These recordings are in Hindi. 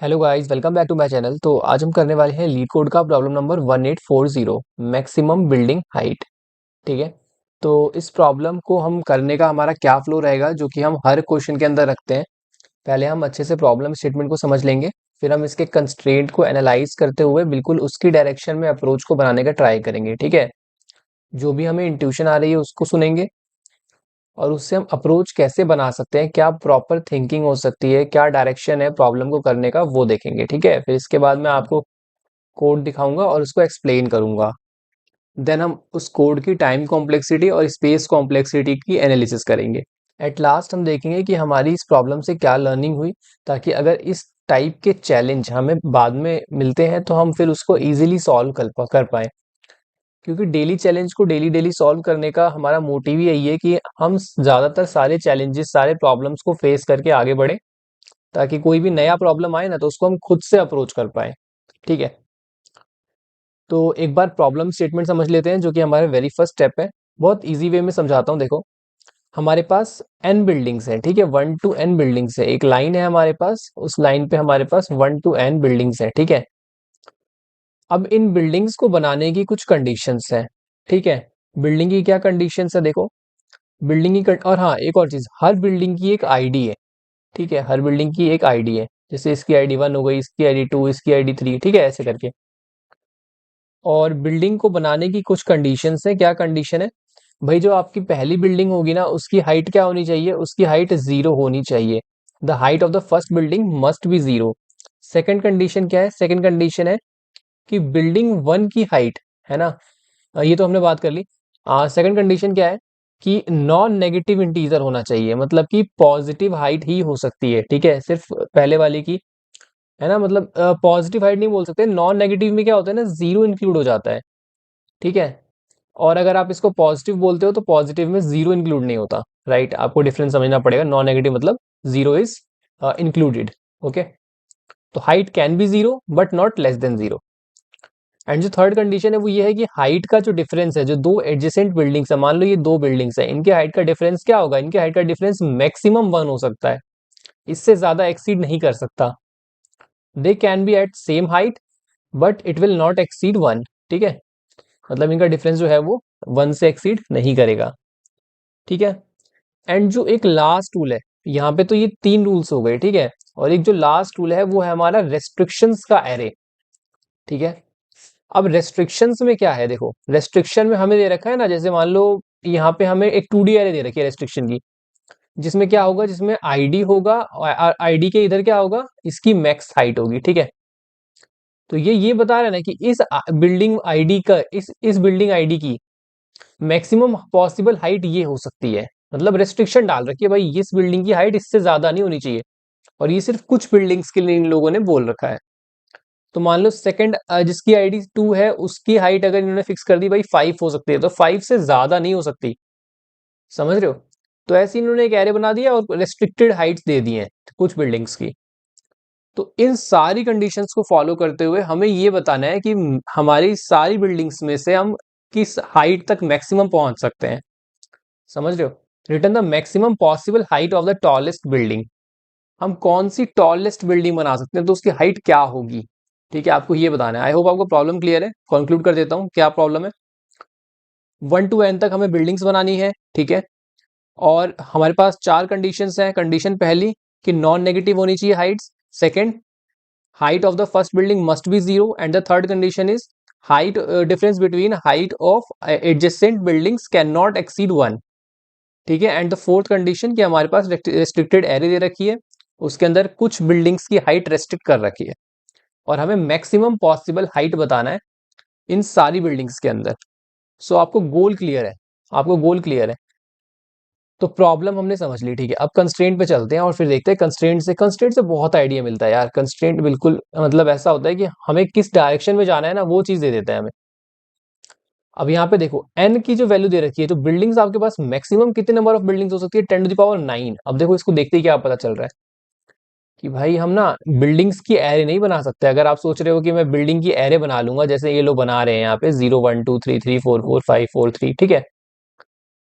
Hello guys, welcome back to my channel. तो आज हम करने वाले हैं लीड कोड का problem number 1840 maximum building height. ठीक है। तो इस प्रॉब्लम को हम करने का हमारा क्या फ्लो रहेगा, जो कि हम हर क्वेश्चन के अंदर रखते हैं। पहले हम अच्छे से प्रॉब्लम स्टेटमेंट को समझ लेंगे, फिर हम इसके कंस्ट्रेंट को एनालाइज करते हुए बिल्कुल उसकी डायरेक्शन में अप्रोच को बनाने का ट्राई करेंगे। ठीक है। जो भी हमें इंट्यूशन आ रही है उसको सुनेंगे, और उससे हम अप्रोच कैसे बना सकते हैं, क्या प्रॉपर थिंकिंग हो सकती है, क्या डायरेक्शन है प्रॉब्लम को करने का, वो देखेंगे। ठीक है। फिर इसके बाद मैं आपको कोड दिखाऊंगा और उसको एक्सप्लेन करूंगा। देन हम उस कोड की टाइम कॉम्प्लेक्सिटी और स्पेस कॉम्प्लेक्सिटी की एनालिसिस करेंगे। एट लास्ट हम देखेंगे कि हमारी इस प्रॉब्लम से क्या लर्निंग हुई, ताकि अगर इस टाइप के चैलेंज हमें बाद में मिलते हैं तो हम फिर उसको इजीली सॉल्व कर पाए। क्योंकि डेली चैलेंज को डेली डेली सॉल्व करने का हमारा मोटिव ही यही है कि हम ज़्यादातर सारे चैलेंजेस, सारे प्रॉब्लम्स को फेस करके आगे बढ़े, ताकि कोई भी नया प्रॉब्लम आए ना तो उसको हम खुद से अप्रोच कर पाए। ठीक है। तो एक बार प्रॉब्लम स्टेटमेंट समझ लेते हैं, जो कि हमारे वेरी फर्स्ट स्टेप है। बहुत इजी वे में समझाता हूँ। देखो, हमारे पास n बिल्डिंग्स है। ठीक है, 1 to n बिल्डिंग्स है। एक लाइन है हमारे पास, उस लाइन पे हमारे पास 1 to n बिल्डिंग्स है। ठीक है। अब इन बिल्डिंग्स को बनाने की कुछ कंडीशंस हैं। ठीक है। बिल्डिंग की क्या कंडीशंस है, देखो। और हाँ, एक और चीज, हर बिल्डिंग की एक आईडी है। ठीक है, हर बिल्डिंग की एक आईडी है। जैसे इसकी आईडी 1 हो गई, इसकी आईडी 2, इसकी आईडी 3। ठीक है, ऐसे करके। और बिल्डिंग को बनाने की कुछ कंडीशंस है। क्या कंडीशन है भाई? जो आपकी पहली बिल्डिंग होगी ना, उसकी हाइट क्या होनी चाहिए? उसकी हाइट 0 होनी चाहिए। The height of the first building must be 0। Second condition क्या है? सेकंड कंडीशन है कि बिल्डिंग 1 की हाइट, है ना, ये तो हमने बात कर ली। सेकंड कंडीशन क्या है? कि नॉन नेगेटिव इंटीजर होना चाहिए, मतलब कि पॉजिटिव हाइट ही हो सकती है। ठीक है, सिर्फ पहले वाली की, है ना, मतलब पॉजिटिव हाइट नहीं बोल सकते। नॉन नेगेटिव में क्या होता है ना, 0 इंक्लूड हो जाता है। ठीक है। और अगर आप इसको पॉजिटिव बोलते हो तो पॉजिटिव में 0 इंक्लूड नहीं होता। राइट, आपको डिफरेंस समझना पड़ेगा। नॉन नेगेटिव मतलब 0 इज इंक्लूडेड। ओके। तो height can be 0 but not less than 0। And जो थर्ड कंडीशन है वो ये है कि हाइट का जो डिफरेंस है, जो दो एडजेसेंट बिल्डिंग्स है, मान लो ये दो बिल्डिंग्स है, इनके हाइट का डिफरेंस क्या होगा? इनके हाइट का डिफरेंस मैक्सिमम 1 हो सकता है, इससे ज्यादा एक्सीड नहीं कर सकता। They can be at same height but it will not exceed 1। ठीक है, मतलब इनका डिफरेंस जो है वो 1 से एक्सीड नहीं करेगा। ठीक है। एंड जो एक लास्ट रूल है, यहाँ पे तो ये 3 रूल्स हो गए। ठीक है। और एक जो लास्ट रूल है वो है हमारा रेस्ट्रिक्शंस का एरे। ठीक है। अब रेस्ट्रिक्शंस में क्या है? देखो, रेस्ट्रिक्शन में हमें दे रखा है ना, जैसे मान लो यहाँ पे हमें एक 2D एरे दे रखी है रेस्ट्रिक्शन की, जिसमें क्या होगा, जिसमें आईडी होगा, और आईडी के इधर क्या होगा, इसकी मैक्स हाइट होगी। ठीक है। तो ये बता रहा है ना कि इस बिल्डिंग आईडी का, इस बिल्डिंग आईडी की मैक्सिमम पॉसिबल हाइट ये हो सकती है। मतलब रेस्ट्रिक्शन डाल रखी है भाई, इस बिल्डिंग की हाइट इससे ज्यादा नहीं होनी चाहिए। और ये सिर्फ कुछ बिल्डिंग्स के लिए इन लोगों ने बोल रखा है। तो मान लो सेकंड, जिसकी आईडी 2 है, उसकी हाइट अगर इन्होंने फिक्स कर दी भाई 5 हो सकती है, तो 5 से ज्यादा नहीं हो सकती। समझ रहे हो? तो ऐसे इन्होंने एक एरे बना दिया और रेस्ट्रिक्टेड हाइट्स दे दी हैं कुछ बिल्डिंग्स की। तो इन सारी कंडीशंस को फॉलो करते हुए हमें ये बताना है कि हमारी सारी बिल्डिंग्स में से हम किस हाइट तक मैक्सिमम पहुंच सकते हैं। समझ रहे हो? Return the maximum possible height of the tallest building. हम कौन सी टॉलेस्ट बिल्डिंग बना सकते हैं, तो उसकी हाइट क्या होगी। ठीक है, आपको ये बताना है। आई होप आपको प्रॉब्लम क्लियर है। कंक्लूड कर देता हूँ क्या प्रॉब्लम है। 1 to n तक हमें बिल्डिंग्स बनानी है। ठीक है। और हमारे पास 4 कंडीशंस हैं। कंडीशन पहली कि नॉन नेगेटिव होनी चाहिए Heights. Second, height of the first building must be 0। And the third condition is height difference between height of adjacent buildings can not exceed 1। ठीक है। एंड द फोर्थ कंडीशन कि हमारे पास रेस्ट्रिक्टेड एरिया दे रखी है, उसके अंदर कुछ बिल्डिंग्स की हाइट रेस्ट्रिक्ट कर रखी है, और हमें मैक्सिमम पॉसिबल हाइट बताना है इन सारी बिल्डिंग्स के अंदर। सो आपको गोल क्लियर है। आपको गोल क्लियर है। तो प्रॉब्लम हमने समझ ली। ठीक है, अब कंस्ट्रेंट पे चलते हैं और फिर देखते हैं कंस्ट्रेंट से बहुत आइडिया मिलता है यार। कंस्ट्रेंट बिल्कुल मतलब ऐसा होता है कि हमें किस डायरेक्शन में जाना है ना, वो चीज दे देता है हमें। अब यहाँ पे देखो, n की जो वैल्यू दे रखी है, तो बिल्डिंग्स आपके पास मैक्सिमम कितने नंबर ऑफ बिल्डिंग्स हो सकती है? 10⁹ अब देखो, इसको देखते ही क्या पता चल रहा है कि भाई हम ना बिल्डिंग्स की एरे नहीं बना सकते। अगर आप सोच रहे हो कि मैं बिल्डिंग की एरे बना लूंगा, जैसे ये लोग बना रहे हैं यहाँ पे 0 1 2 3 3 4 4 5 4 3। ठीक है,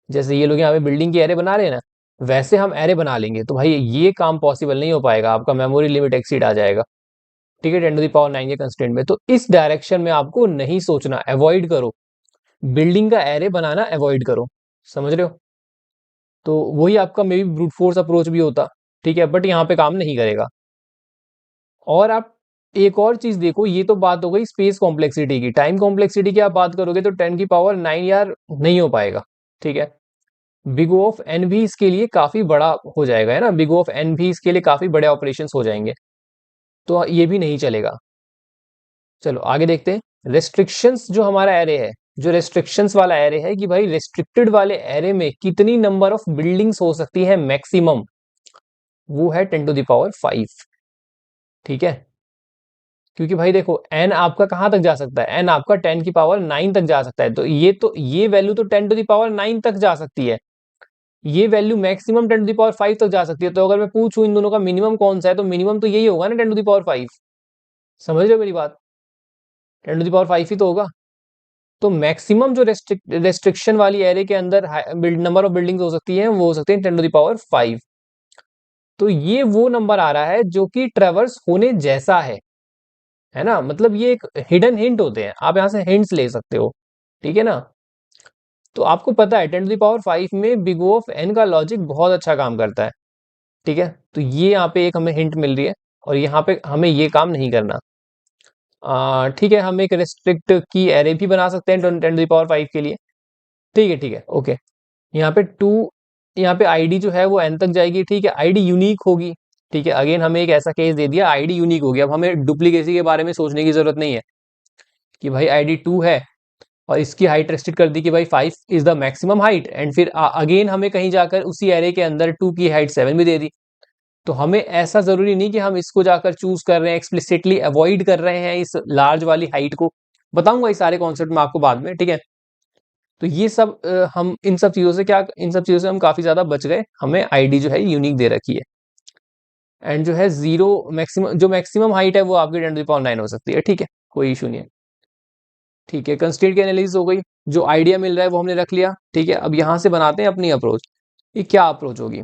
जैसे ये लोग यहाँ पे बिल्डिंग की एरे बना रहे हैं ना, वैसे हम एरे बना लेंगे। तो भाई ये काम पॉसिबल नहीं हो पाएगा, आपका मेमोरी लिमिट एक्सीड आ जाएगा। ठीक है, 10⁹ के कंस्ट्रेंट में। तो इस डायरेक्शन में आपको नहीं सोचना, अवॉइड करो, बिल्डिंग का एरे बनाना अवॉइड करो, समझ रहे हो? तो वही आपका may be brute force approach भी होता, ठीक है, बट यहाँ पे काम नहीं करेगा। और आप एक और चीज देखो, ये तो बात हो गई स्पेस कॉम्प्लेक्सिटी की, टाइम कॉम्प्लेक्सिटी की आप बात करोगे तो 10⁹ यार नहीं हो पाएगा, ठीक है। बिग O ऑफ एन भी इसके लिए काफी बड़ा हो जाएगा, है ना, बिग O ऑफ एन भी इसके लिए काफी बड़े ऑपरेशंस हो जाएंगे, तो ये भी नहीं चलेगा। चलो आगे देखते हैं, रेस्ट्रिक्शंस जो हमारा एरे है, जो रेस्ट्रिक्शंस वाला एरे है कि भाई रेस्ट्रिक्टेड वाले एरे में कितनी नंबर ऑफ बिल्डिंग्स हो सकती है मैक्सिमम, वो है 10⁵, ठीक है। क्योंकि भाई देखो n आपका कहां तक जा सकता है, n आपका 10⁹ तक जा सकता है, तो ये वैल्यू तो 10⁹ तक जा सकती है, ये वैल्यू मैक्सिमम 10⁵ तक जा सकती है। तो अगर मैं पूछूं इन दोनों का मिनिमम कौन सा है, तो मिनिमम तो यही होगा ना 10⁵, समझ रहे हो मेरी बात, 10⁵ ही तो होगा। तो मैक्सिमम जो रेस्ट्रिक्शन वाली एरे के अंदर नंबर ऑफ बिल्डिंग्स हो सकती हैं, वो हो सकते हैं 10⁵। तो ये वो नंबर आ रहा है जो कि ट्रेवर्स होने जैसा है ना, मतलब ये एक हिडन हिंट होते हैं, आप यहाँ से हिंट्स ले सकते हो, ठीक है ना। तो आपको पता है 10⁵ में बिग O ऑफ एन का लॉजिक बहुत अच्छा काम करता है, ठीक है। तो ये यहाँ पे एक हमें हिंट मिल रही है, और यहाँ पे हमें ये काम नहीं करना। ठीक है, हम एक रेस्ट्रिक्ट की एरे भी बना सकते हैं 10⁵ के लिए, ठीक है, ठीक है, ओके। यहाँ पे टू, यहाँ पे आईडी जो है वो एन तक जाएगी, ठीक है, आईडी यूनिक होगी, ठीक है। अगेन हमें एक ऐसा केस दे दिया, आईडी यूनिक होगी, अब हमें डुप्लीकेसी के बारे में सोचने की जरूरत नहीं है कि भाई आईडी 2 है और इसकी हाइट रेस्ट्रिक्ट कर दी कि भाई 5 is the maximum height, and फिर अगेन हमें कहीं जाकर उसी एरे के अंदर 2 की हाइट 7 भी दे दी। तो हमें ऐसा जरूरी नहीं कि हम इसको जाकर चूज कर रहे हैं, एक्सप्लिसिटली अवॉइड कर रहे हैं इस लार्ज वाली हाइट को। बताऊंगा ये सारे कॉन्सेप्ट मैं आपको बाद में, ठीक है। तो ये सब हम इन सब चीजों से क्या, इन सब चीजों से हम काफी ज्यादा बच गए, हमें आईडी जो है यूनिक दे रखी है, एंड जो है जीरो मैक्सिमम, जो मैक्सिमम हाइट है वो आपकी 10⁹ हो सकती है, ठीक है, कोई इशू नहीं है, ठीक है। कंस्ट्रेंट की एनालिसिस हो गई, जो आइडिया मिल रहा है वो हमने रख लिया, ठीक है। अब यहां से बनाते हैं अपनी अप्रोच, ये क्या अप्रोच होगी।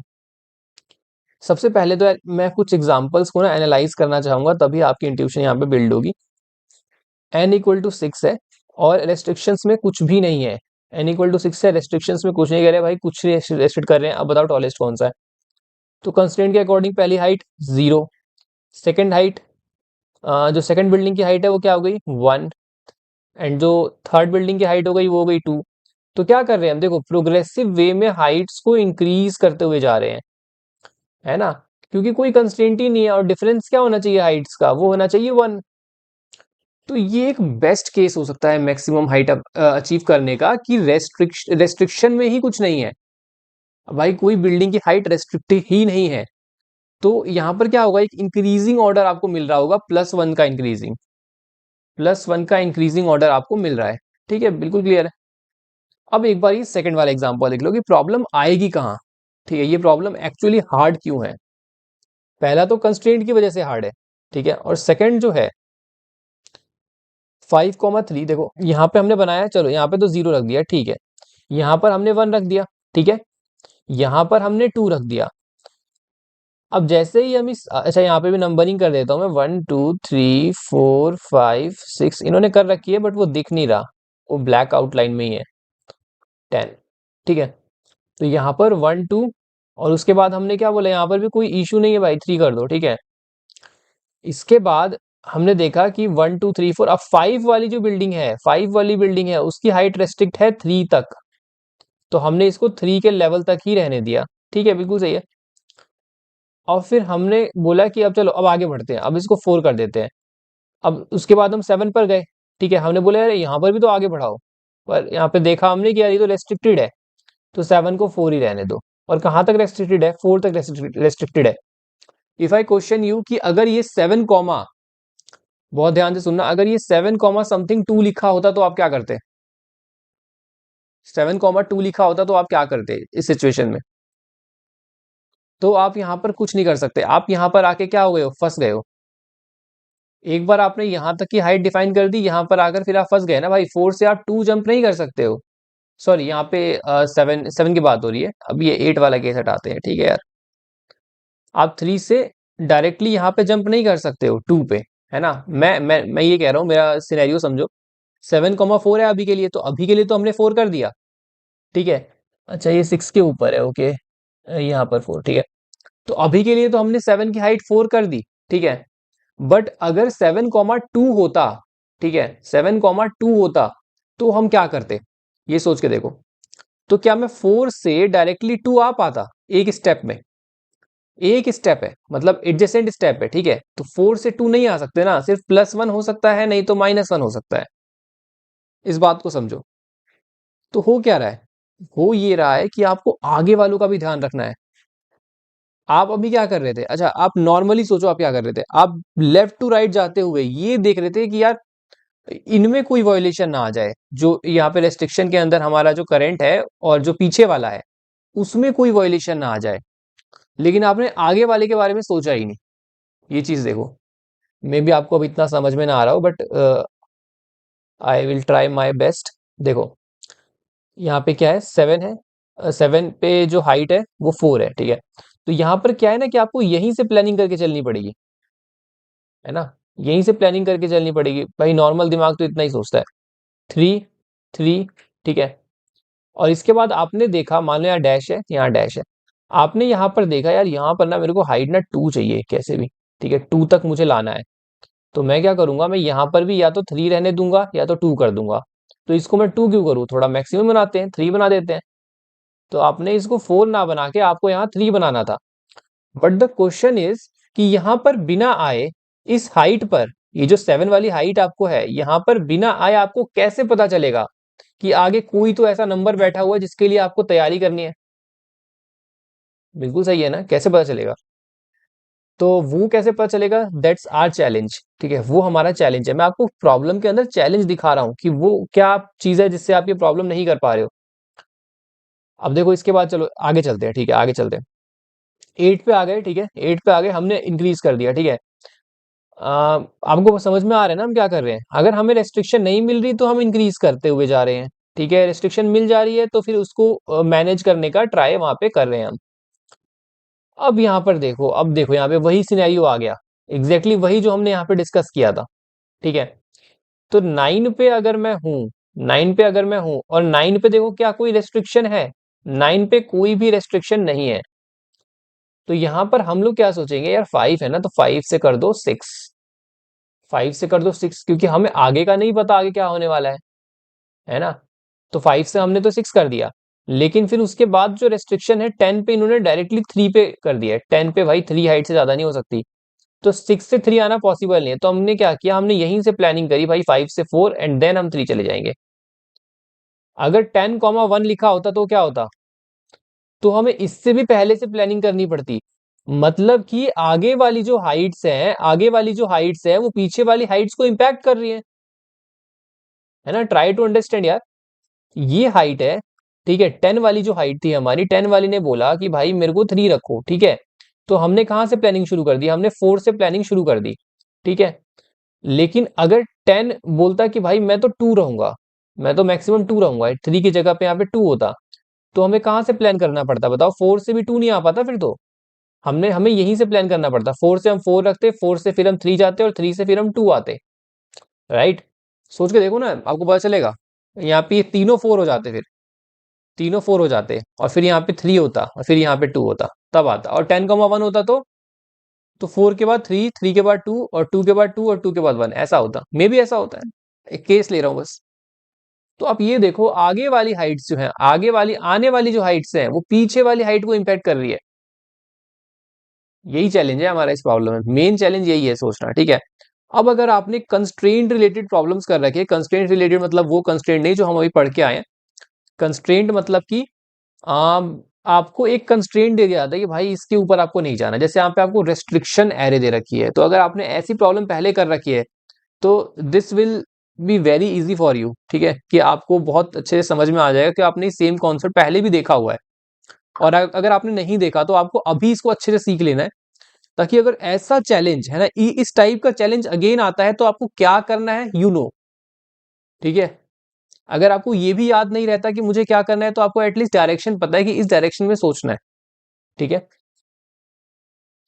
सबसे पहले तो मैं कुछ एग्जांपल्स को ना एनालाइज करना चाहूंगा, तभी आपकी इंट्यूशन यहाँ पे बिल्ड होगी। n = 6 है और रेस्ट्रिक्शंस में कुछ भी नहीं है, n = 6 है, रेस्ट्रिक्शंस में कुछ नहीं कर रहे भाई, कुछ रेस्ट्रिक्ट कर रहे हैं, अब बताओ टॉलेस्ट कौन सा है। तो कंस्ट्रेंट के अकॉर्डिंग पहली हाइट 0, सेकेंड हाइट, जो सेकंड बिल्डिंग की हाइट है वो क्या हो गई 1, एंड जो थर्ड बिल्डिंग की हाइट हो गई वो हो गई 2। तो क्या कर रहे हैं हम, देखो प्रोग्रेसिव वे में हाइट्स को इंक्रीज करते हुए जा रहे हैं, है ना, क्योंकि कोई कंस्ट्रेंट ही नहीं है, और डिफरेंस क्या होना चाहिए हाइट्स का, वो होना चाहिए 1। तो ये एक बेस्ट केस हो सकता है मैक्सिमम हाइट अचीव करने का, कि रेस्ट्रिक्शन में ही कुछ नहीं है, भाई कोई बिल्डिंग की हाइट रेस्ट्रिक्टेड ही नहीं है। तो यहां पर क्या होगा, एक इंक्रीजिंग ऑर्डर आपको मिल रहा होगा, +1 का इंक्रीजिंग ऑर्डर आपको मिल रहा है, ठीक है, बिल्कुल क्लियर है। अब एक बार ये सेकंड वाला एग्जांपल देख लो कि प्रॉब्लम आएगी कहाँ, ठीक है, ये प्रॉब्लम एक्चुअली हार्ड क्यों है। पहला तो कंस्ट्रेंट की वजह से हार्ड है, ठीक है, और सेकंड जो है 5,3, देखो यहाँ पे हमने बनाया, चलो यहाँ पे तो 0 रख दिया, ठीक है, यहाँ पर हमने 1 रख दिया, ठीक है, यहाँ पर हमने 2 रख दिया। अब जैसे ही हम इस, अच्छा यहाँ पे भी नंबरिंग कर देता हूँ मैं, 1 2 3 4 5 6 इन्होंने कर रखी है, बट वो दिख नहीं रहा, वो ब्लैक आउटलाइन में ही है, 10, ठीक है। तो यहाँ पर 1 2, और उसके बाद हमने क्या बोला, यहाँ पर भी कोई इशू नहीं है भाई, 3 कर दो, ठीक है। इसके बाद हमने देखा कि 1 2 3 4, अब 5 वाली जो बिल्डिंग है, 5 वाली बिल्डिंग है उसकी हाइट रेस्ट्रिक्ट है 3 तक, तो हमने इसको 3 के लेवल तक ही रहने दिया, ठीक है, बिल्कुल सही है। और फिर हमने बोला कि अब चलो अब आगे बढ़ते हैं, अब इसको 4 कर देते हैं। अब उसके बाद हम 7 पर गए, ठीक है, हमने बोला अरे यहाँ पर भी तो आगे बढ़ाओ, पर यहाँ पे देखा हमने कि यार ये तो रेस्ट्रिक्टेड है, तो 7 को 4 ही रहने दो। और कहाँ तक रेस्ट्रिक्टेड है, 4 तक रेस्ट्रिक्टेड है। इफ आई क्वेश्चन यू कि अगर ये 7 कॉमा, बहुत ध्यान से सुनना, अगर ये 7 कॉमा समथिंग 2 लिखा होता तो आप क्या करते, 7,2 लिखा होता तो आप क्या करते इस सिचुएशन में। तो आप यहां पर कुछ नहीं कर सकते, आप यहां पर आके क्या हो गए हो, फंस गए हो। एक बार आपने यहां तक की हाइट डिफाइन कर दी, यहां पर आकर फिर आप फंस गए ना भाई, 4 से आप 2 जंप नहीं कर सकते हो। सॉरी, यहाँ पे 7 की बात हो रही है, अब ये 8 वाला केस हटाते हैं, ठीक है यार। आप 3 से डायरेक्टली यहाँ पे जंप नहीं कर सकते हो 2 पे, है ना। मैं ये कह रहा हूँ, मेरा सिनेरियो समझो। 7,4 है अभी के लिए, तो अभी के लिए तो हमने 4 कर दिया, ठीक है। अच्छा, ये 6 के ऊपर है, ओके। यहाँ पर 4, ठीक है। तो अभी के लिए तो हमने 7 की हाइट 4 कर दी, ठीक है। बट अगर 7,2 होता, ठीक है, 7,2 होता, तो हम क्या करते, ये सोच के देखो। तो क्या मैं 4 से डायरेक्टली 2 आ पाता एक स्टेप में? एक स्टेप है, मतलब एडजेसेंट स्टेप है, ठीक है। तो 4 से 2 नहीं आ सकते ना, सिर्फ +1 हो सकता है, नहीं तो -1 हो सकता है। इस बात को समझो। तो हो क्या रहा है, हो ये रहा है कि आपको आगे वालों का भी ध्यान रखना है। आप अभी क्या कर रहे थे, अच्छा आप नॉर्मली सोचो, आप क्या कर रहे थे, आप लेफ्ट टू राइट जाते हुए ये देख रहे थे कि यार इनमें कोई वायलेशन ना आ जाए, जो यहाँ पे रेस्ट्रिक्शन के अंदर हमारा जो करंट है और जो पीछे वाला है उसमें कोई वायलेशन ना आ जाए। लेकिन आपने आगे वाले के बारे में सोचा ही नहीं। ये चीज देखो, मे बी आपको अब इतना समझ में ना आ रहा हो, but I will try my best. देखो, यहाँ पे क्या है, 7 है, 7 पे जो हाइट है वो 4 है, ठीक है। तो यहाँ पर क्या है ना कि आपको यहीं से प्लानिंग करके चलनी पड़ेगी, है ना। यहीं से प्लानिंग करके चलनी पड़ेगी भाई, नॉर्मल दिमाग तो इतना ही सोचता है। 3, 3, ठीक है। और इसके बाद आपने देखा, मान लो यहाँ डैश है, यहाँ डैश है। आपने यहाँ पर देखा यार, यहाँ पर ना मेरे को हाइट ना 2 चाहिए कैसे भी, ठीक है, 2 तक मुझे लाना है। तो मैं क्या करूंगा, मैं यहाँ पर भी या तो 3 रहने दूंगा या तो 2 कर दूंगा। तो इसको मैं 2 क्यों करूँ, थोड़ा मैक्सिमम बनाते हैं, 3 बना देते हैं। तो आपने इसको 4 ना बना के आपको यहाँ 3 बनाना था। बट द क्वेश्चन इज कि यहाँ पर बिना आए, इस हाइट पर, ये जो 7 वाली हाइट आपको है, यहाँ पर बिना आए आपको कैसे पता चलेगा कि आगे कोई तो ऐसा नंबर बैठा हुआ है जिसके लिए आपको तैयारी करनी है? बिल्कुल सही है ना, कैसे पता चलेगा? तो वो कैसे पता चलेगा, दैट्स आर चैलेंज, ठीक है। वो हमारा चैलेंज है, मैं आपको प्रॉब्लम के अंदर चैलेंज दिखा रहा हूँ कि वो क्या चीज है जिससे आप ये प्रॉब्लम नहीं कर पा रहे हो। अब देखो, इसके बाद चलो आगे चलते हैं, ठीक है, आगे चलते हैं। 8 पे आ गए, ठीक है, 8 पे आ गए, हमने इंक्रीज कर दिया, ठीक है। आपको समझ में आ रहा है ना हम क्या कर रहे हैं? अगर हमें रेस्ट्रिक्शन नहीं मिल रही तो हम इंक्रीज करते हुए जा रहे हैं, ठीक है। रेस्ट्रिक्शन मिल जा रही है तो फिर उसको मैनेज करने का ट्राई वहां पे कर रहे हैं हम। अब यहाँ पर देखो, अब देखो यहाँ पे वही सिनेरियो आ गया, एग्जैक्टली वही जो हमने यहाँ पे डिस्कस किया था, ठीक है। तो 9 पे अगर मैं हूं, 9 पे अगर मैं हूं और 9 पे देखो क्या कोई रेस्ट्रिक्शन है? 9 पे कोई भी रेस्ट्रिक्शन नहीं है। तो यहां पर हम लोग क्या सोचेंगे, यार 5 है ना, तो 5 से कर दो 6, 5 से कर दो 6, क्योंकि हमें आगे का नहीं पता आगे क्या होने वाला है ना। तो 5 से हमने तो 6 कर दिया, लेकिन फिर उसके बाद जो रेस्ट्रिक्शन है 10 पे, इन्होंने डायरेक्टली 3 पे कर दिया है। 10 पे भाई 3 हाइट से ज्यादा नहीं हो सकती, तो 6 से 3 आना पॉसिबल नहीं है। तो हमने क्या किया, हमने यहीं से प्लानिंग करी भाई, 5 से 4 एंड देन हम 3 चले जाएंगे। अगर 10,1 लिखा होता तो क्या होता, तो हमें इससे भी पहले से प्लानिंग करनी पड़ती। मतलब कि आगे वाली जो हाइट्स हैं, आगे वाली जो हाइट्स है वो पीछे वाली हाइट्स को इंपैक्ट कर रही है ना। ट्राई टू अंडरस्टैंड यार। ये हाइट है, ठीक है, 10 वाली जो हाइट थी हमारी, 10 वाली ने बोला कि भाई मेरे को 3 रखो, ठीक है। तो हमने कहां से प्लानिंग शुरू कर दी, हमने 4 से प्लानिंग शुरू कर दी, ठीक है। लेकिन अगर 10 बोलता कि भाई मैं तो 2 रहूंगा, मैं तो मैक्सिमम 2 रहूंगा, 3 की जगह पे यहाँ पे 2 होता, तो हमें कहां से प्लान करना पड़ता बताओ? 4 से भी 2 नहीं आ पाता फिर तो। हमने हमें यहीं से प्लान करना पड़ता, 4 से हम 4 रखते, 4 से फिर हम 3 जाते और 3 से फिर हम 2 आते, राइट। सोच के देखो ना, आपको पता चलेगा। यहाँ पे ये तीनों 4 हो जाते, फिर तीनों 4 हो जाते और फिर यहाँ पे 3 होता और फिर यहाँ पे 2 होता, तब आता। और 10,1 होता तो 4 के बाद 3, 3 के बाद 2 और 2 के बाद 2 और 2 के बाद 1, ऐसा होता, मे भी ऐसा होता है। एक केस ले रहा हूं बस। तो आप ये देखो, आगे वाली हाइट्स जो है, आगे वाली आने वाली जो हाइट्स है वो पीछे वाली हाइट को इंपैक्ट कर रही है। यही चैलेंज है हमारा इस प्रॉब्लम में, मेन चैलेंज यही है सोचना, ठीक है। अब अगर आपने कंस्ट्रेंट रिलेटेड प्रॉब्लम्स कर रखे, कंस्ट्रेंट रिलेटेड मतलब वो कंस्ट्रेंट नहीं जो हम अभी पढ़ के आए हैं। कंस्ट्रेंट मतलब कि आपको एक कंस्ट्रेंट दे दिया था कि भाई इसके ऊपर आपको नहीं जाना, जैसे यहाँ पे आपको रेस्ट्रिक्शन एरे दे रखी है। तो अगर आपने ऐसी प्रॉब्लम पहले कर रखी है तो this will be very easy for you, ठीक है, कि आपको बहुत अच्छे से समझ में आ जाएगा कि आपने सेम कॉन्सेप्ट पहले भी देखा हुआ है। और अगर आपने नहीं देखा तो आपको अभी इसको अच्छे से सीख लेना है, ताकि अगर ऐसा चैलेंज है ना, इस टाइप का चैलेंज अगेन आता है तो आपको क्या करना है, यू नो, ठीक है। अगर आपको ये भी याद नहीं रहता कि मुझे क्या करना है, तो आपको एटलीस्ट डायरेक्शन पता है कि इस डायरेक्शन में सोचना है, ठीक है।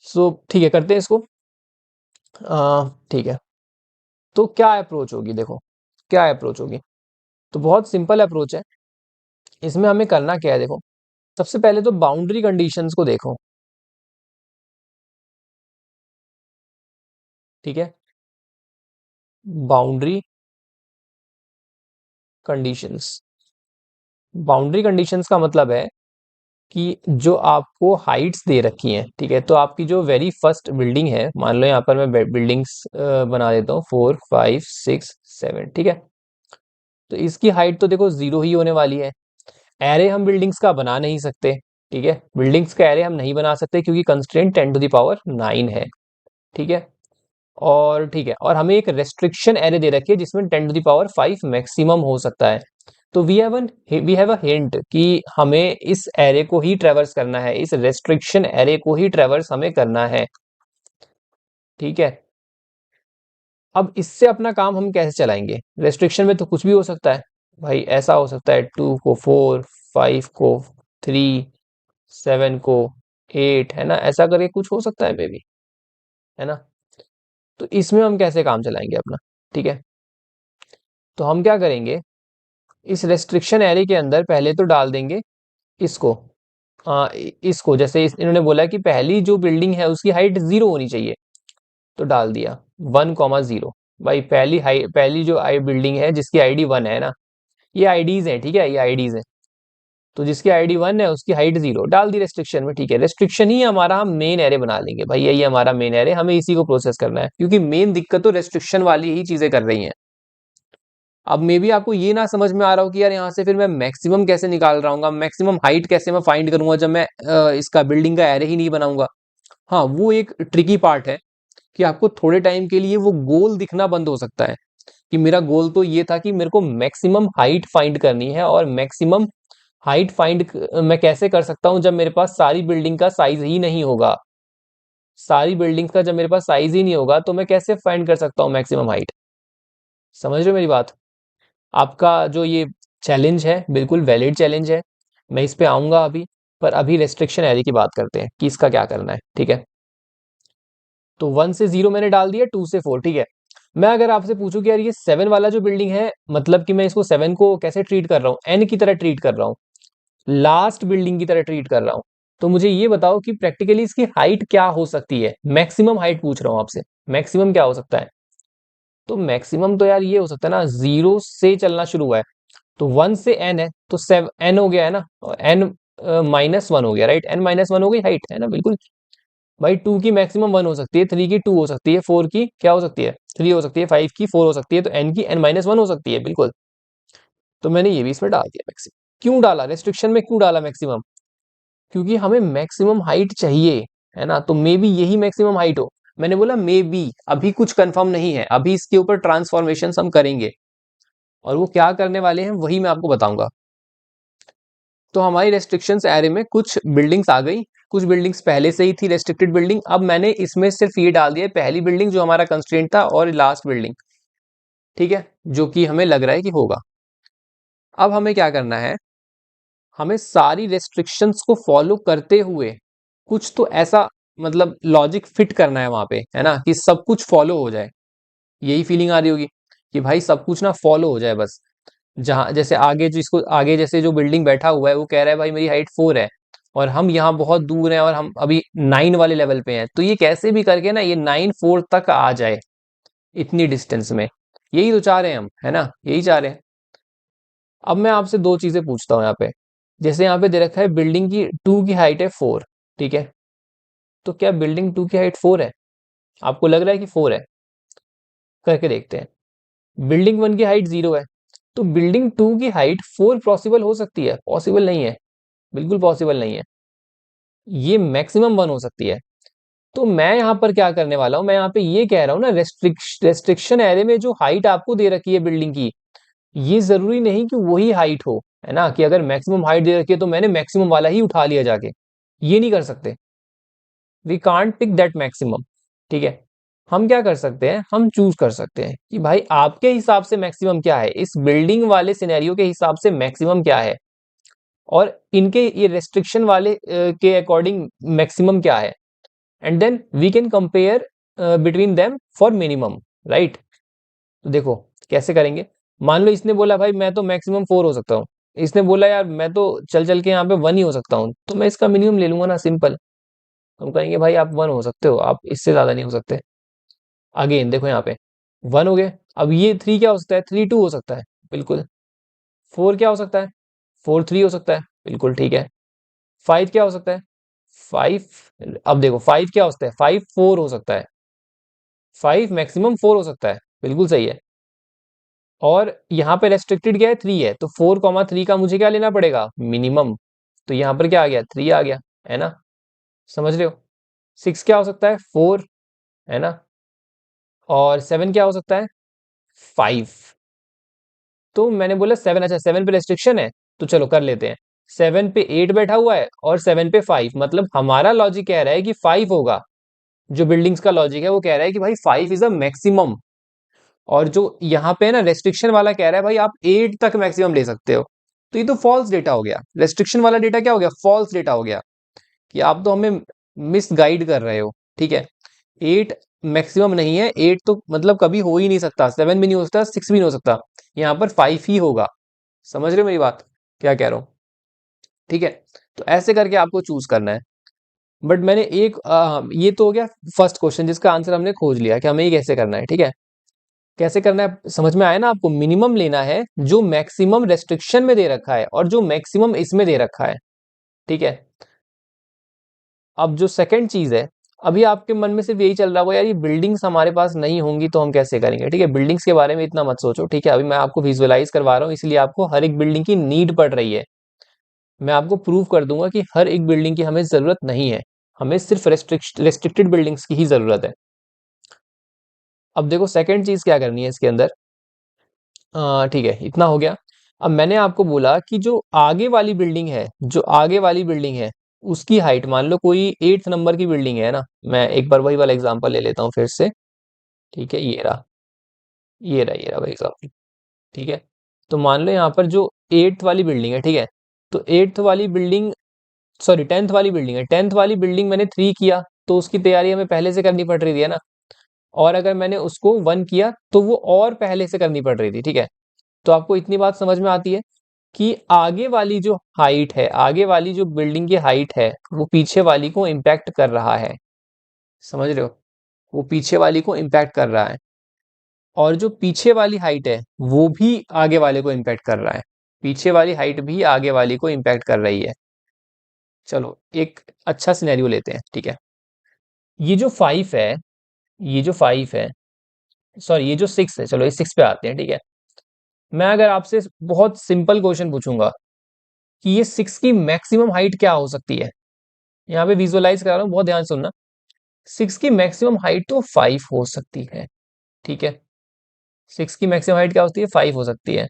सो ठीक है, करते हैं इसको। ठीक है। तो क्या अप्रोच होगी, देखो क्या अप्रोच होगी। तो बहुत सिंपल अप्रोच है। इसमें हमें करना क्या है, देखो सबसे पहले तो बाउंड्री कंडीशंस को देखो। ठीक है, बाउंड्री कंडीशंस। बाउंड्री कंडीशंस का मतलब है कि जो आपको हाइट्स दे रखी हैं, ठीक है, तो आपकी जो वेरी फर्स्ट बिल्डिंग है, मान लो यहाँ पर मैं बिल्डिंग्स बना देता हूँ 4 5 6 7, ठीक है। तो इसकी हाइट तो देखो 0 ही होने वाली है। एरे हम बिल्डिंग्स का बना नहीं सकते, ठीक है, बिल्डिंग्स का एरे हम नहीं बना सकते क्योंकि कंस्ट्रेंट 10⁻9 है, ठीक है। और ठीक है, और हमें एक रेस्ट्रिक्शन एरे दे रखी है जिसमें 10⁵ मैक्सिमम हो सकता है। तो वी हैव अ हिंट कि हमें इस एरे को ही ट्रेवर्स करना है, इस रेस्ट्रिक्शन एरे को ही ट्रेवर्स हमें करना है, ठीक है। अब इससे अपना काम हम कैसे चलाएंगे, रेस्ट्रिक्शन में तो कुछ भी हो सकता है भाई, ऐसा हो सकता है 2 को 4, 5 को 3, 7 को 8, है ना, ऐसा करके कुछ हो सकता है मे बी, है ना। तो इसमें हम कैसे काम चलाएंगे अपना, ठीक है। तो हम क्या करेंगे, इस रेस्ट्रिक्शन एरे के अंदर पहले तो डाल देंगे इसको, इसको जैसे इन्होंने बोला कि पहली जो बिल्डिंग है उसकी हाइट 0 होनी चाहिए, तो डाल दिया 1,0। भाई पहली जो आई बिल्डिंग है जिसकी आईडी 1 है ना, ये आईडीज है, ठीक है, ये आईडीज है। तो जिसकी आईडी 1 है उसकी हाइट 0 डाल दी रेस्ट्रिक्शन में, ठीक है। रेस्ट्रिक्शन ही हमारा हम मेन एरे बना लेंगे भाई, यही हमारा मेन एरे, हमें इसी को प्रोसेस करना है क्योंकि मेन दिक्कत तो रेस्ट्रिक्शन वाली ही चीजें कर रही हैं। अब मे बी आपको ये ना समझ में आ रहा हो कि यार यहाँ से फिर मैं मैक्सिमम कैसे निकाल रहा हूँ, मैक्सिमम हाइट कैसे मैं फाइंड करूंगा जब मैं इसका बिल्डिंग का एरे ही नहीं बनाऊंगा। हाँ, वो एक ट्रिकी पार्ट है कि आपको थोड़े टाइम के लिए वो गोल दिखना बंद हो सकता है कि मेरा गोल तो ये था कि मेरे को मैक्सिमम हाइट फाइंड करनी है, और मैक्सिमम हाइट फाइंड मैं कैसे कर सकता हूं जब मेरे पास सारी बिल्डिंग का साइज ही नहीं होगा। सारी बिल्डिंग्स का जब मेरे पास साइज ही नहीं होगा तो मैं कैसे फाइंड कर सकता हूँ मैक्सिमम हाइट। समझ रहे हो मेरी बात। आपका जो ये चैलेंज है बिल्कुल वैलिड चैलेंज है, मैं इस पे आऊंगा अभी। पर अभी रेस्ट्रिक्शन एरिया की बात करते हैं कि इसका क्या करना है, ठीक है। तो 1 से 0 मैंने डाल दिया, 2 से 4, ठीक है। मैं अगर आपसे पूछूं कि यार ये 7 वाला जो बिल्डिंग है, मतलब कि मैं इसको 7 को कैसे ट्रीट कर रहा हूँ, एन की तरह ट्रीट कर रहा हूँ, लास्ट बिल्डिंग की तरह ट्रीट कर रहा हूँ। तो मुझे ये बताओ कि प्रैक्टिकली इसकी हाइट क्या हो सकती है, मैक्सिमम हाइट पूछ रहा हूँ आपसे, मैक्सिमम क्या हो सकता है। तो मैक्सिमम तो यार ये हो सकता है ना, 0 से चलना शुरू हुआ है तो 1 से n है, तो 7 n हो गया है ना, और n-1 हो गया, राइट, n-1 हो गई हाइट, है ना, बिल्कुल। भाई 2 की मैक्सिमम 1 हो सकती है, 3 की 2 हो सकती है, 4 की क्या हो सकती है, 3 हो सकती है, 5 की 4 हो सकती है, तो n की n-1 हो सकती है, बिल्कुल। तो मैंने ये भी इसमें डाल दिया मैक्सिमम। क्यों डाला रेस्ट्रिक्शन में, क्यों डाला मैक्सिमम, क्योंकि हमें मैक्सिमम हाइट चाहिए, है ना। तो मे बी यही मैक्सिमम हाइट हो। मैंने बोला मे बी, अभी कुछ कंफर्म नहीं है, अभी इसके ऊपर ट्रांसफॉर्मेशन हम करेंगे, और वो क्या करने वाले हैं वही मैं आपको बताऊंगा। तो हमारी रेस्ट्रिक्शंस एरे में कुछ बिल्डिंग्स आ गई, कुछ बिल्डिंग्स पहले से ही थी रेस्ट्रिक्टेड बिल्डिंग, अब मैंने इसमें सिर्फ ये डाल दिया पहली बिल्डिंग जो हमारा कंस्ट्रेंट था, और लास्ट बिल्डिंग, ठीक है, जो कि हमें लग रहा है कि होगा। अब हमें क्या करना है, हमें सारी रेस्ट्रिक्शंस को फॉलो करते हुए कुछ तो ऐसा, मतलब लॉजिक फिट करना है वहां पे, है ना, कि सब कुछ फॉलो हो जाए। यही फीलिंग आ रही होगी कि भाई सब कुछ ना फॉलो हो जाए बस। जहां जैसे आगे जिसको आगे जैसे जो बिल्डिंग बैठा हुआ है वो कह रहा है भाई मेरी हाइट 4 है, और हम यहाँ बहुत दूर हैं और हम अभी 9 वाले लेवल पे हैं, तो ये कैसे भी करके ना ये 9 4 तक आ जाए इतनी डिस्टेंस में। यही तो चाह रहे हैं हम, है ना, यही चाह रहे हैं। अब मैं आपसे दो चीजें पूछता हूँ यहाँ पे। जैसे यहाँ पे दे रखा है बिल्डिंग की 2 की हाइट है 4, ठीक है। तो क्या बिल्डिंग 2 की हाइट 4 है, आपको लग रहा है कि 4 है, करके देखते हैं। बिल्डिंग 1 की हाइट 0 है, तो बिल्डिंग 2 की हाइट 4 पॉसिबल हो सकती है, पॉसिबल नहीं है, बिल्कुल पॉसिबल नहीं है। ये मैक्सिमम 1 हो सकती है। तो मैं यहाँ पर क्या करने वाला हूँ, मैं यहाँ पे ये कह रहा हूँ ना, रेस्ट्रिक्शन एरे में जो हाइट आपको दे रखी है बिल्डिंग की, ये जरूरी नहीं कि वही हाइट हो, है ना, कि अगर मैक्सिमम हाइट दे रखी है तो मैंने मैक्सिमम वाला ही उठा लिया जाके, ये नहीं कर सकते। We can't pick that maximum, ठीक है। हम क्या कर सकते हैं, हम चूज कर सकते हैं कि भाई आपके हिसाब से मैक्सिमम क्या है, इस बिल्डिंग वाले सिनेरियो के हिसाब से मैक्सिमम क्या है, और इनके ये रेस्ट्रिक्शन वाले के अकॉर्डिंग मैक्सिमम क्या है, and then we can compare between them for minimum, right. तो देखो कैसे करेंगे। मान लो इसने बोला भाई मैं तो मैक्सिमम 4 हो सकता हूँ, इसने बोला यार मैं तो चल चल के यहाँ पे 1 ही हो सकता हूँ, तो मैं इसका मिनिमम ले लूंगा ना, सिंपल। हम कहेंगे भाई आप 1 हो सकते हो, आप इससे ज्यादा नहीं हो सकते। अगेन देखो यहाँ पे 1 हो गए। अब ये 3 क्या हो सकता है, 3 2 हो सकता है, बिल्कुल। 4 क्या हो सकता है, 4 3 हो सकता है, बिल्कुल ठीक है। 5 क्या हो सकता है, 5, अब देखो 5 क्या हो सकता है, 5 4 हो सकता है, 5 मैक्सिमम 4 हो सकता है, बिल्कुल सही है। और यहाँ पे रेस्ट्रिक्टेड क्या है, 3 है, तो 4 3 का मुझे क्या लेना पड़ेगा, मिनिमम। तो यहाँ पर क्या आ गया, 3 आ गया, है ना। समझ रहे हो। 6 क्या हो सकता है, 4, है ना। और 7 क्या हो सकता है, 5। तो मैंने बोला 7, अच्छा 7 पे रेस्ट्रिक्शन है, तो चलो कर लेते हैं। 7 पे 8 बैठा हुआ है और 7 पे 5, मतलब हमारा लॉजिक कह रहा है कि 5 होगा। जो बिल्डिंग्स का लॉजिक है वो कह रहा है कि भाई 5 इज अ मैक्सिमम। और जो यहाँ पे ना रेस्ट्रिक्शन वाला कह रहा है भाई आप 8 तक मैक्सिमम ले सकते हो। तो ये तो फॉल्स डेटा हो गया, रेस्ट्रिक्शन वाला डेटा क्या हो गया, फॉल्स डेटा हो गया, कि आप तो हमें मिस गाइड कर रहे हो। ठीक है, 8 मैक्सिमम नहीं है, 8 तो मतलब कभी हो ही नहीं सकता, 7 भी नहीं हो सकता, 6 भी नहीं हो सकता, यहाँ पर 5 ही होगा। समझ रहे हो मेरी बात, क्या कह रहा हूँ। ठीक है, तो ऐसे करके आपको चूज करना है। बट मैंने एक ये तो हो गया फर्स्ट क्वेश्चन जिसका आंसर हमने खोज लिया कि हमें ये कैसे करना है। ठीक है, कैसे करना है समझ में आया ना आपको। मिनिमम लेना है जो मैक्सिमम रेस्ट्रिक्शन में दे रखा है और जो मैक्सिमम इसमें दे रखा है। ठीक है, अब जो सेकंड चीज है, अभी आपके मन में सिर्फ यही चल रहा होगा यार ये बिल्डिंग्स हमारे पास नहीं होंगी तो हम कैसे करेंगे। ठीक है, बिल्डिंग्स के बारे में इतना मत सोचो। ठीक है, अभी मैं आपको विजुअलाइज करवा रहा हूँ, इसलिए आपको हर एक बिल्डिंग की नीड पड़ रही है। मैं आपको प्रूव कर दूंगा कि हर एक बिल्डिंग की हमें जरूरत नहीं है, हमें सिर्फ रेस्ट्रिक्टेड बिल्डिंग्स की ही जरूरत है। अब देखो सेकंड चीज क्या करनी है इसके अंदर। ठीक है, इतना हो गया। अब मैंने आपको बोला कि जो आगे वाली बिल्डिंग है, जो आगे वाली बिल्डिंग है उसकी हाइट, मान लो कोई 8th नंबर की बिल्डिंग है ना, मैं एक बार वही वाला एग्जांपल ले लेता हूँ फिर से। ठीक है, ये रहा वही एग्जांपल। ठीक है, तो मान लो यहाँ पर जो 8th वाली बिल्डिंग है, ठीक है, तो 8th वाली बिल्डिंग, सॉरी 10th वाली बिल्डिंग है, 10th वाली बिल्डिंग मैंने 3 किया तो उसकी तैयारी हमें पहले से करनी पड़ रही थी, है ना। और अगर मैंने उसको 1 किया तो वो और पहले से करनी पड़ रही थी। ठीक है, तो आपको इतनी बात समझ में आती है कि आगे वाली जो हाइट है, आगे वाली जो बिल्डिंग की हाइट है वो पीछे वाली को इम्पैक्ट कर रहा है। समझ रहे हो, वो पीछे वाली को इम्पैक्ट कर रहा है। और जो पीछे वाली हाइट है वो भी आगे वाले को इम्पैक्ट कर रहा है, पीछे वाली हाइट भी आगे वाली को इम्पैक्ट कर रही है। चलो एक अच्छा सिनेरियो लेते हैं। ठीक है, ये जो 5 है, ये जो 5 है, सॉरी ये जो 6 है, चलो इस 6 पे आते हैं। ठीक है, मैं अगर आपसे बहुत सिंपल क्वेश्चन पूछूंगा कि ये 6 की मैक्सिमम हाइट क्या हो सकती है, यहाँ पे विजुअलाइज करा रहा हूँ, बहुत ध्यान से सुनना। 6 की मैक्सिमम हाइट तो 5 हो सकती है। ठीक है, 6 की मैक्सिमम हाइट क्या होती है, 5 हो सकती है।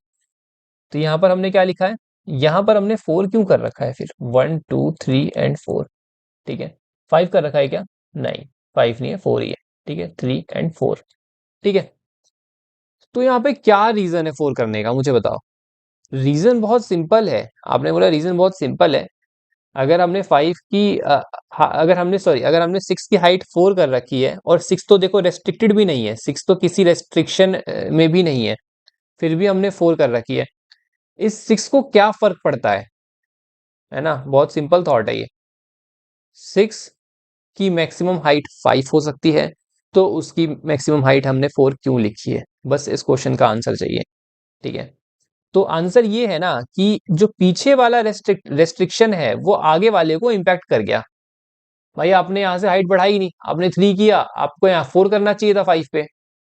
तो यहाँ पर हमने क्या लिखा है, यहाँ पर हमने 4 क्यों कर रखा है फिर, 1 2 3 एंड 4। ठीक है, 5 कर रखा है क्या, नहीं 5 नहीं है, 4 ही है। ठीक है, 3 एंड 4। ठीक है, तो यहाँ पे क्या रीजन है 4 करने का, मुझे बताओ। रीजन बहुत सिंपल है, आपने बोला रीजन बहुत सिंपल है। अगर हमने 5 की अगर हमने सॉरी अगर हमने 6 की हाइट 4 कर रखी है, और 6 तो देखो रेस्ट्रिक्टेड भी नहीं है, 6 तो किसी रेस्ट्रिक्शन में भी नहीं है, फिर भी हमने 4 कर रखी है, इस 6 को क्या फर्क पड़ता है ना। बहुत सिंपल थॉट है ये। 6 की मैक्सिमम हाइट 5 हो सकती है, तो उसकी मैक्सिमम हाइट हमने 4 क्यों लिखी है, बस इस क्वेश्चन का आंसर चाहिए। ठीक है, तो आंसर ये है ना कि जो पीछे वाला रेस्ट्रिक्शन है वो आगे वाले को इम्पैक्ट कर गया। भाई आपने यहाँ से हाइट बढ़ाई नहीं, आपने 3 किया, आपको यहाँ 4 करना चाहिए था 5 पे,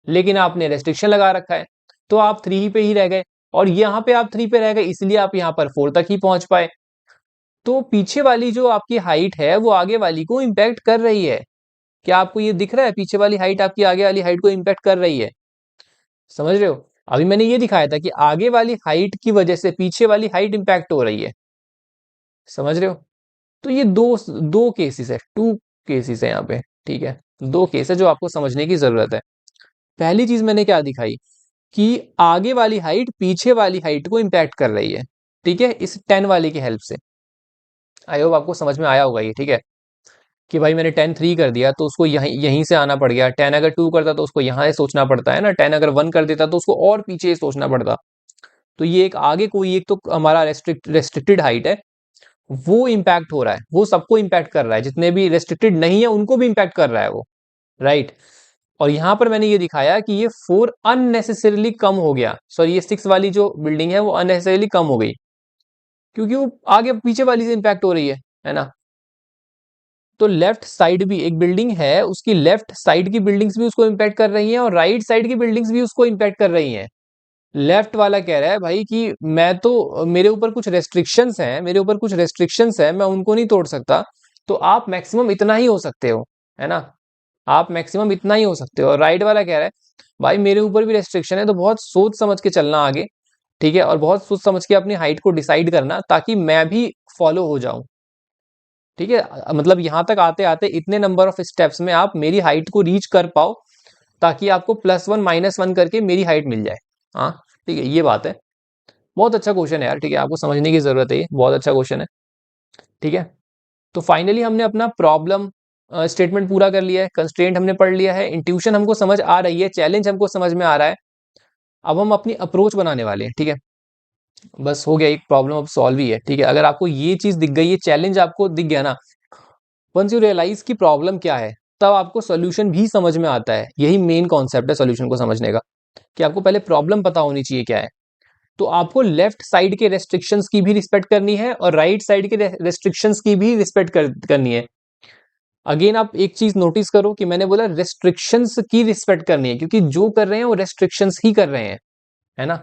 लेकिन आपने रेस्ट्रिक्शन लगा रखा है, तो आप 3 पे ही रह गए। और यहाँ पे आप 3 पे रह गए, इसलिए आप यहाँ पर 4 तक ही पहुंच पाए। तो पीछे वाली जो आपकी हाइट है वो आगे वाली को इम्पैक्ट कर रही है। क्या आपको ये दिख रहा है, पीछे वाली हाइट आपकी आगे वाली हाइट को इम्पैक्ट कर रही है। समझ रहे हो, अभी मैंने ये दिखाया था कि आगे वाली हाइट की वजह से पीछे वाली हाइट इम्पैक्ट हो रही है। समझ रहे हो, तो ये दो दो केसेस है, 2 केसेस है यहाँ पे। ठीक है, 2 केस है जो आपको समझने की जरूरत है। पहली चीज मैंने क्या दिखाई कि आगे वाली हाइट पीछे वाली हाइट को इम्पैक्ट कर रही है। ठीक है, इस 10 वाले की हेल्प से। आई होप आपको समझ में आया होगा ये। ठीक है, कि भाई मैंने 10 3 कर दिया तो उसको यहीं यहीं से आना पड़ गया, 10 अगर 2 करता तो उसको यहाँ से सोचना पड़ता है ना, 10 अगर 1 कर देता तो उसको और पीछे सोचना पड़ता। तो ये एक आगे कोई एक तो हमारा रेस्ट्रिक्टेड हाइट है, वो इम्पैक्ट हो रहा है, वो सबको इम्पैक्ट कर रहा है, जितने भी रेस्ट्रिक्टेड नहीं है उनको भी इम्पैक्ट कर रहा है वो, राइट। और यहां पर मैंने ये दिखाया कि ये 4 अननेसेसरीली कम हो गया, सॉरी ये 6 वाली जो बिल्डिंग है वो अननेसेसरीली कम हो गई, क्योंकि वो आगे पीछे वाली से इम्पैक्ट हो रही है ना। तो लेफ्ट साइड भी एक बिल्डिंग है, उसकी लेफ्ट साइड की बिल्डिंग्स भी उसको इम्पैक्ट कर रही हैं और राइट साइड की बिल्डिंग्स भी उसको इम्पैक्ट कर रही हैं। लेफ्ट वाला कह रहा है भाई कि मैं तो मेरे ऊपर कुछ रेस्ट्रिक्शंस हैं, मेरे ऊपर कुछ रेस्ट्रिक्शंस हैं, मैं उनको नहीं तोड़ सकता, तो आप मैक्सिमम इतना ही हो सकते हो, है ना, आप मैक्सिमम इतना ही हो सकते हो। और राइट वाला कह रहा है भाई मेरे ऊपर भी रेस्ट्रिक्शन है, तो बहुत सोच समझ के चलना आगे, ठीक है, और बहुत सोच समझ के अपनी हाइट को डिसाइड करना ताकि मैं भी फॉलो हो जाऊं, ठीक है। मतलब यहां तक आते आते इतने नंबर ऑफ स्टेप्स में आप मेरी हाइट को रीच कर पाओ, ताकि आपको +1 -1 करके मेरी हाइट मिल जाए। हाँ, ठीक है, ये बात है। बहुत अच्छा क्वेश्चन है यार, ठीक है, आपको समझने की जरूरत है, ये बहुत अच्छा क्वेश्चन है, ठीक है। तो फाइनली हमने अपना प्रॉब्लम स्टेटमेंट पूरा कर लिया है, कंस्ट्रेंट हमने पढ़ लिया है, इंट्यूशन हमको समझ आ रही है, चैलेंज हमको समझ में आ रहा है। अब हम अपनी अप्रोच बनाने वाले हैं, ठीक है। बस हो गया, एक प्रॉब्लम अब सॉल्व ही है, ठीक है। अगर आपको ये चीज दिख गई, ये चैलेंज आपको दिख गया ना, वंस यू रियलाइज की प्रॉब्लम क्या है, तब आपको सोल्यूशन भी समझ में आता है। यही मेन कॉन्सेप्ट है सोल्यूशन को समझने का, कि आपको पहले प्रॉब्लम पता होनी चाहिए क्या है। तो आपको लेफ्ट साइड के रेस्ट्रिक्शंस की भी रिस्पेक्ट करनी है और राइट साइड के रेस्ट्रिक्शंस की भी रिस्पेक्ट करनी है। अगेन आप एक चीज नोटिस करो कि मैंने बोला रेस्ट्रिक्शंस की रिस्पेक्ट करनी है, क्योंकि जो कर रहे हैं वो रेस्ट्रिक्शंस ही कर रहे हैं, है ना।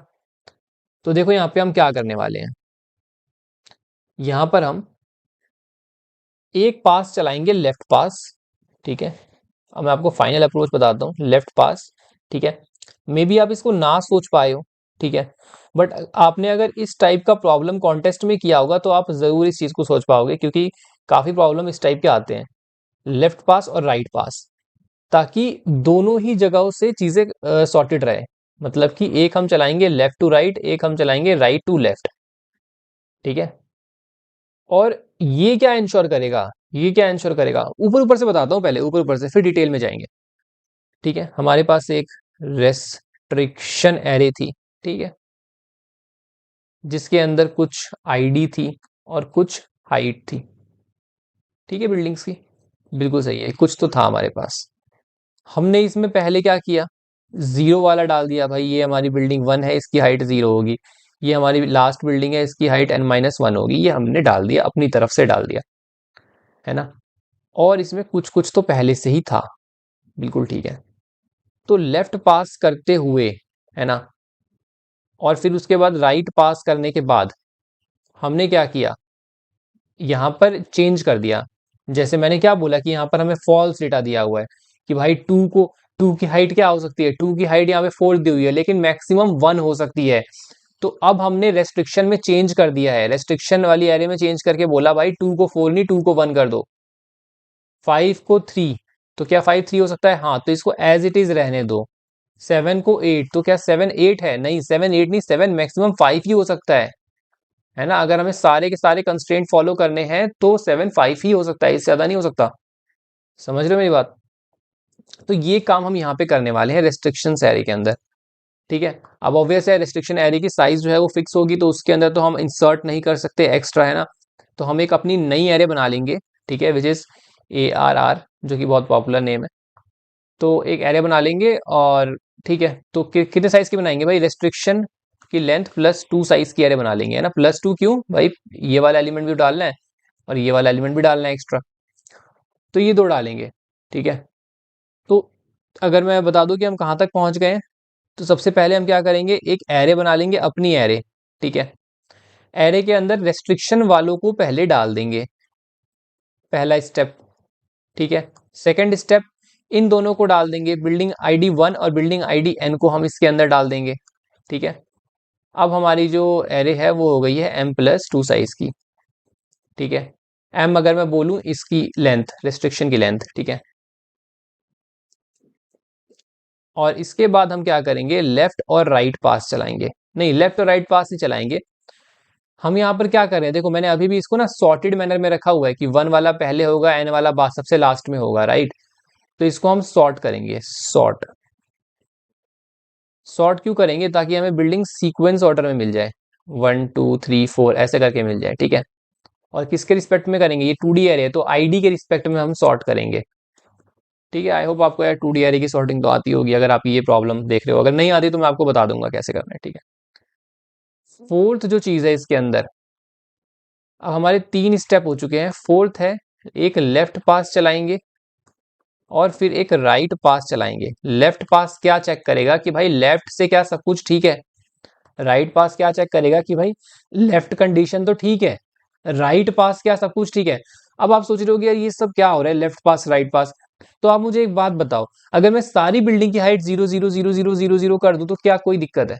तो देखो यहाँ पे हम क्या करने वाले हैं, यहां पर हम एक पास चलाएंगे, लेफ्ट पास, ठीक है। अब मैं आपको फाइनल अप्रोच बताता हूँ, लेफ्ट पास, ठीक है। मे बी आप इसको ना सोच पाए हो, ठीक है, बट आपने अगर इस टाइप का प्रॉब्लम कॉन्टेस्ट में किया होगा तो आप जरूर इस चीज को सोच पाओगे, क्योंकि काफी प्रॉब्लम इस टाइप के आते हैं, लेफ्ट पास और राइट पास, ताकि दोनों ही जगहों से चीजें सॉर्टेड रहे। मतलब कि एक हम चलाएंगे लेफ्ट टू राइट, एक हम चलाएंगे राइट टू लेफ्ट, ठीक है। और ये क्या इंश्योर करेगा, ये क्या इंश्योर करेगा, ऊपर ऊपर से बताता हूं, पहले ऊपर ऊपर से फिर डिटेल में जाएंगे, ठीक है। हमारे पास एक रेस्ट्रिक्शन एरे थी, ठीक है, जिसके अंदर कुछ आईडी थी और कुछ हाइट थी, ठीक है, बिल्डिंग्स की, बिल्कुल सही है, कुछ तो था हमारे पास। हमने इसमें पहले क्या किया, जीरो वाला डाल दिया, भाई ये हमारी बिल्डिंग 1 है, इसकी हाइट 0 होगी, ये हमारी लास्ट बिल्डिंग है, इसकी हाइट n-1 होगी, ये हमने डाल दिया, अपनी तरफ से डाल दिया, है ना। और इसमें कुछ कुछ तो पहले से ही था, बिल्कुल ठीक है। तो लेफ्ट पास करते हुए, है ना, और फिर उसके बाद राइट पास करने के बाद हमने क्या किया, यहां पर चेंज कर दिया। जैसे मैंने क्या बोला कि यहां पर हमें फॉल्स डेटा दिया हुआ है, कि भाई 2 को, 2 की हाइट क्या हो सकती है, 2 की हाइट यहाँ पे 4 दी हुई है, लेकिन मैक्सिमम 1 हो सकती है। तो अब हमने रेस्ट्रिक्शन में चेंज कर दिया है, रेस्ट्रिक्शन वाली एरे में चेंज करके बोला भाई 2 को 4 नहीं, 2 को 1 कर दो, 5 को 3, तो क्या 5 3 हो सकता है, हाँ, तो इसको एज इट इज रहने दो। 7 को 8, तो क्या 7 8 है, नहीं 7 8 नहीं, 7 मैक्सिमम 5 ही हो सकता है ना। अगर हमें सारे के सारे कंस्ट्रेंट फॉलो करने हैं तो 7 5 ही हो सकता है, इससे ज्यादा नहीं हो सकता। समझ रहे हो मेरी बात। तो ये काम हम यहाँ पे करने वाले हैं रेस्ट्रिक्शन एरे के अंदर, ठीक है। अब ऑब्वियस है रेस्ट्रिक्शन एरे की साइज जो है वो फिक्स होगी, तो उसके अंदर तो हम इंसर्ट नहीं कर सकते एक्स्ट्रा, है ना। तो हम एक अपनी नई एरे बना लेंगे, ठीक है, विच इज ARR, जो कि बहुत पॉपुलर नेम है। तो एक एरे बना लेंगे, और ठीक है, तो कितने साइज की बनाएंगे भाई, रेस्ट्रिक्शन की लेंथ +2 साइज की एरे बना लेंगे, है ना। +2 क्यों भाई, ये वाला एलिमेंट भी डालना है और ये वाला एलिमेंट भी डालना है एक्स्ट्रा, तो ये दो डालेंगे, ठीक है। तो अगर मैं बता दूं कि हम कहाँ तक पहुंच गए हैं, तो सबसे पहले हम क्या करेंगे, एक एरे बना लेंगे, अपनी एरे, ठीक है। एरे के अंदर रेस्ट्रिक्शन वालों को पहले डाल देंगे, पहला स्टेप, ठीक है। सेकंड स्टेप, इन दोनों को डाल देंगे, बिल्डिंग आईडी 1 और बिल्डिंग आईडी n को हम इसके अंदर डाल देंगे, ठीक है। अब हमारी जो एरे है वो हो गई है m+2 साइज की, ठीक है। m अगर मैं बोलूं इसकी लेंथ, रेस्ट्रिक्शन की लेंथ, ठीक है। और इसके बाद हम क्या करेंगे, लेफ्ट और राइट पास चलाएंगे, नहीं लेफ्ट और राइट पास नहीं चलाएंगे, हम यहाँ पर क्या कर रहे हैं, देखो मैंने अभी भी इसको ना सॉर्टेड मैनर में रखा हुआ है कि 1 वाला पहले होगा, n वाला बाद सबसे लास्ट में होगा, राइट। तो इसको हम सॉर्ट करेंगे, सॉर्ट। सॉर्ट क्यों करेंगे, ताकि हमें बिल्डिंग सीक्वेंस ऑर्डर में मिल जाए, 1 2 3 4 ऐसे करके मिल जाए, ठीक है। और किसके रिस्पेक्ट में करेंगे, ये 2D एरे है तो आईडी के रिस्पेक्ट में हम सॉर्ट करेंगे, ठीक है। आई होप आपको यार 2D एरे की सॉर्टिंग तो आती होगी, अगर आप ये प्रॉब्लम देख रहे हो। अगर नहीं आती तो मैं आपको बता दूंगा कैसे करना है, ठीक है। फोर्थ जो चीज है इसके अंदर, अब हमारे 3 स्टेप हो चुके हैं, फोर्थ है एक लेफ्ट पास चलाएंगे और फिर एक राइट पास चलाएंगे। लेफ्ट पास क्या चेक करेगा कि भाई लेफ्ट से क्या सब कुछ ठीक है, राइट पास क्या चेक करेगा कि भाई लेफ्ट कंडीशन तो ठीक है, राइट पास क्या सब कुछ ठीक है। अब आप सोच रहे हो कि यार ये सब क्या हो रहा है, लेफ्ट पास राइट पास। तो आप मुझे एक बात बताओ, अगर मैं सारी बिल्डिंग की हाइट 0 0 0 0 0 0 कर दूं तो क्या कोई दिक्कत है?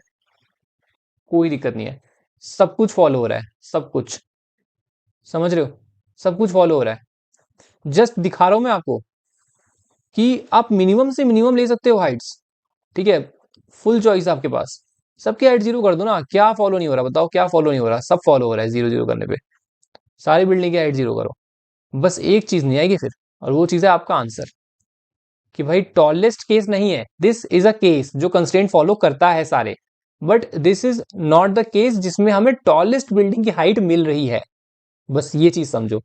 कोई दिक्कत नहीं है, सब कुछ फॉलो हो रहा है, सब कुछ, समझ रहे हो, सब कुछ फॉलो हो रहा है। जस्ट दिखा रहा हूं मैं आपको कि आप मिनिमम से मिनिमम ले सकते हो हाइट्स, ठीक है। फुल चॉइस आपके पास, सबकी हाइट 0 कर दो ना, क्या फॉलो नहीं हो रहा बताओ, क्या फॉलो नहीं हो रहा, सब फॉलो हो रहा है 0 0 करने पे। सारी बिल्डिंग की हाइट 0 करो, बस एक चीज नहीं आएगी फिर, और वो चीज है आपका आंसर, कि भाई टॉलेस्ट केस नहीं है, दिस इज अ केस जो कंस्ट्रेंट फॉलो करता है सारे, but this is not the case जिसमें हमें टॉलेस्ट बिल्डिंग की हाइट मिल रही है, बस ये चीज समझो।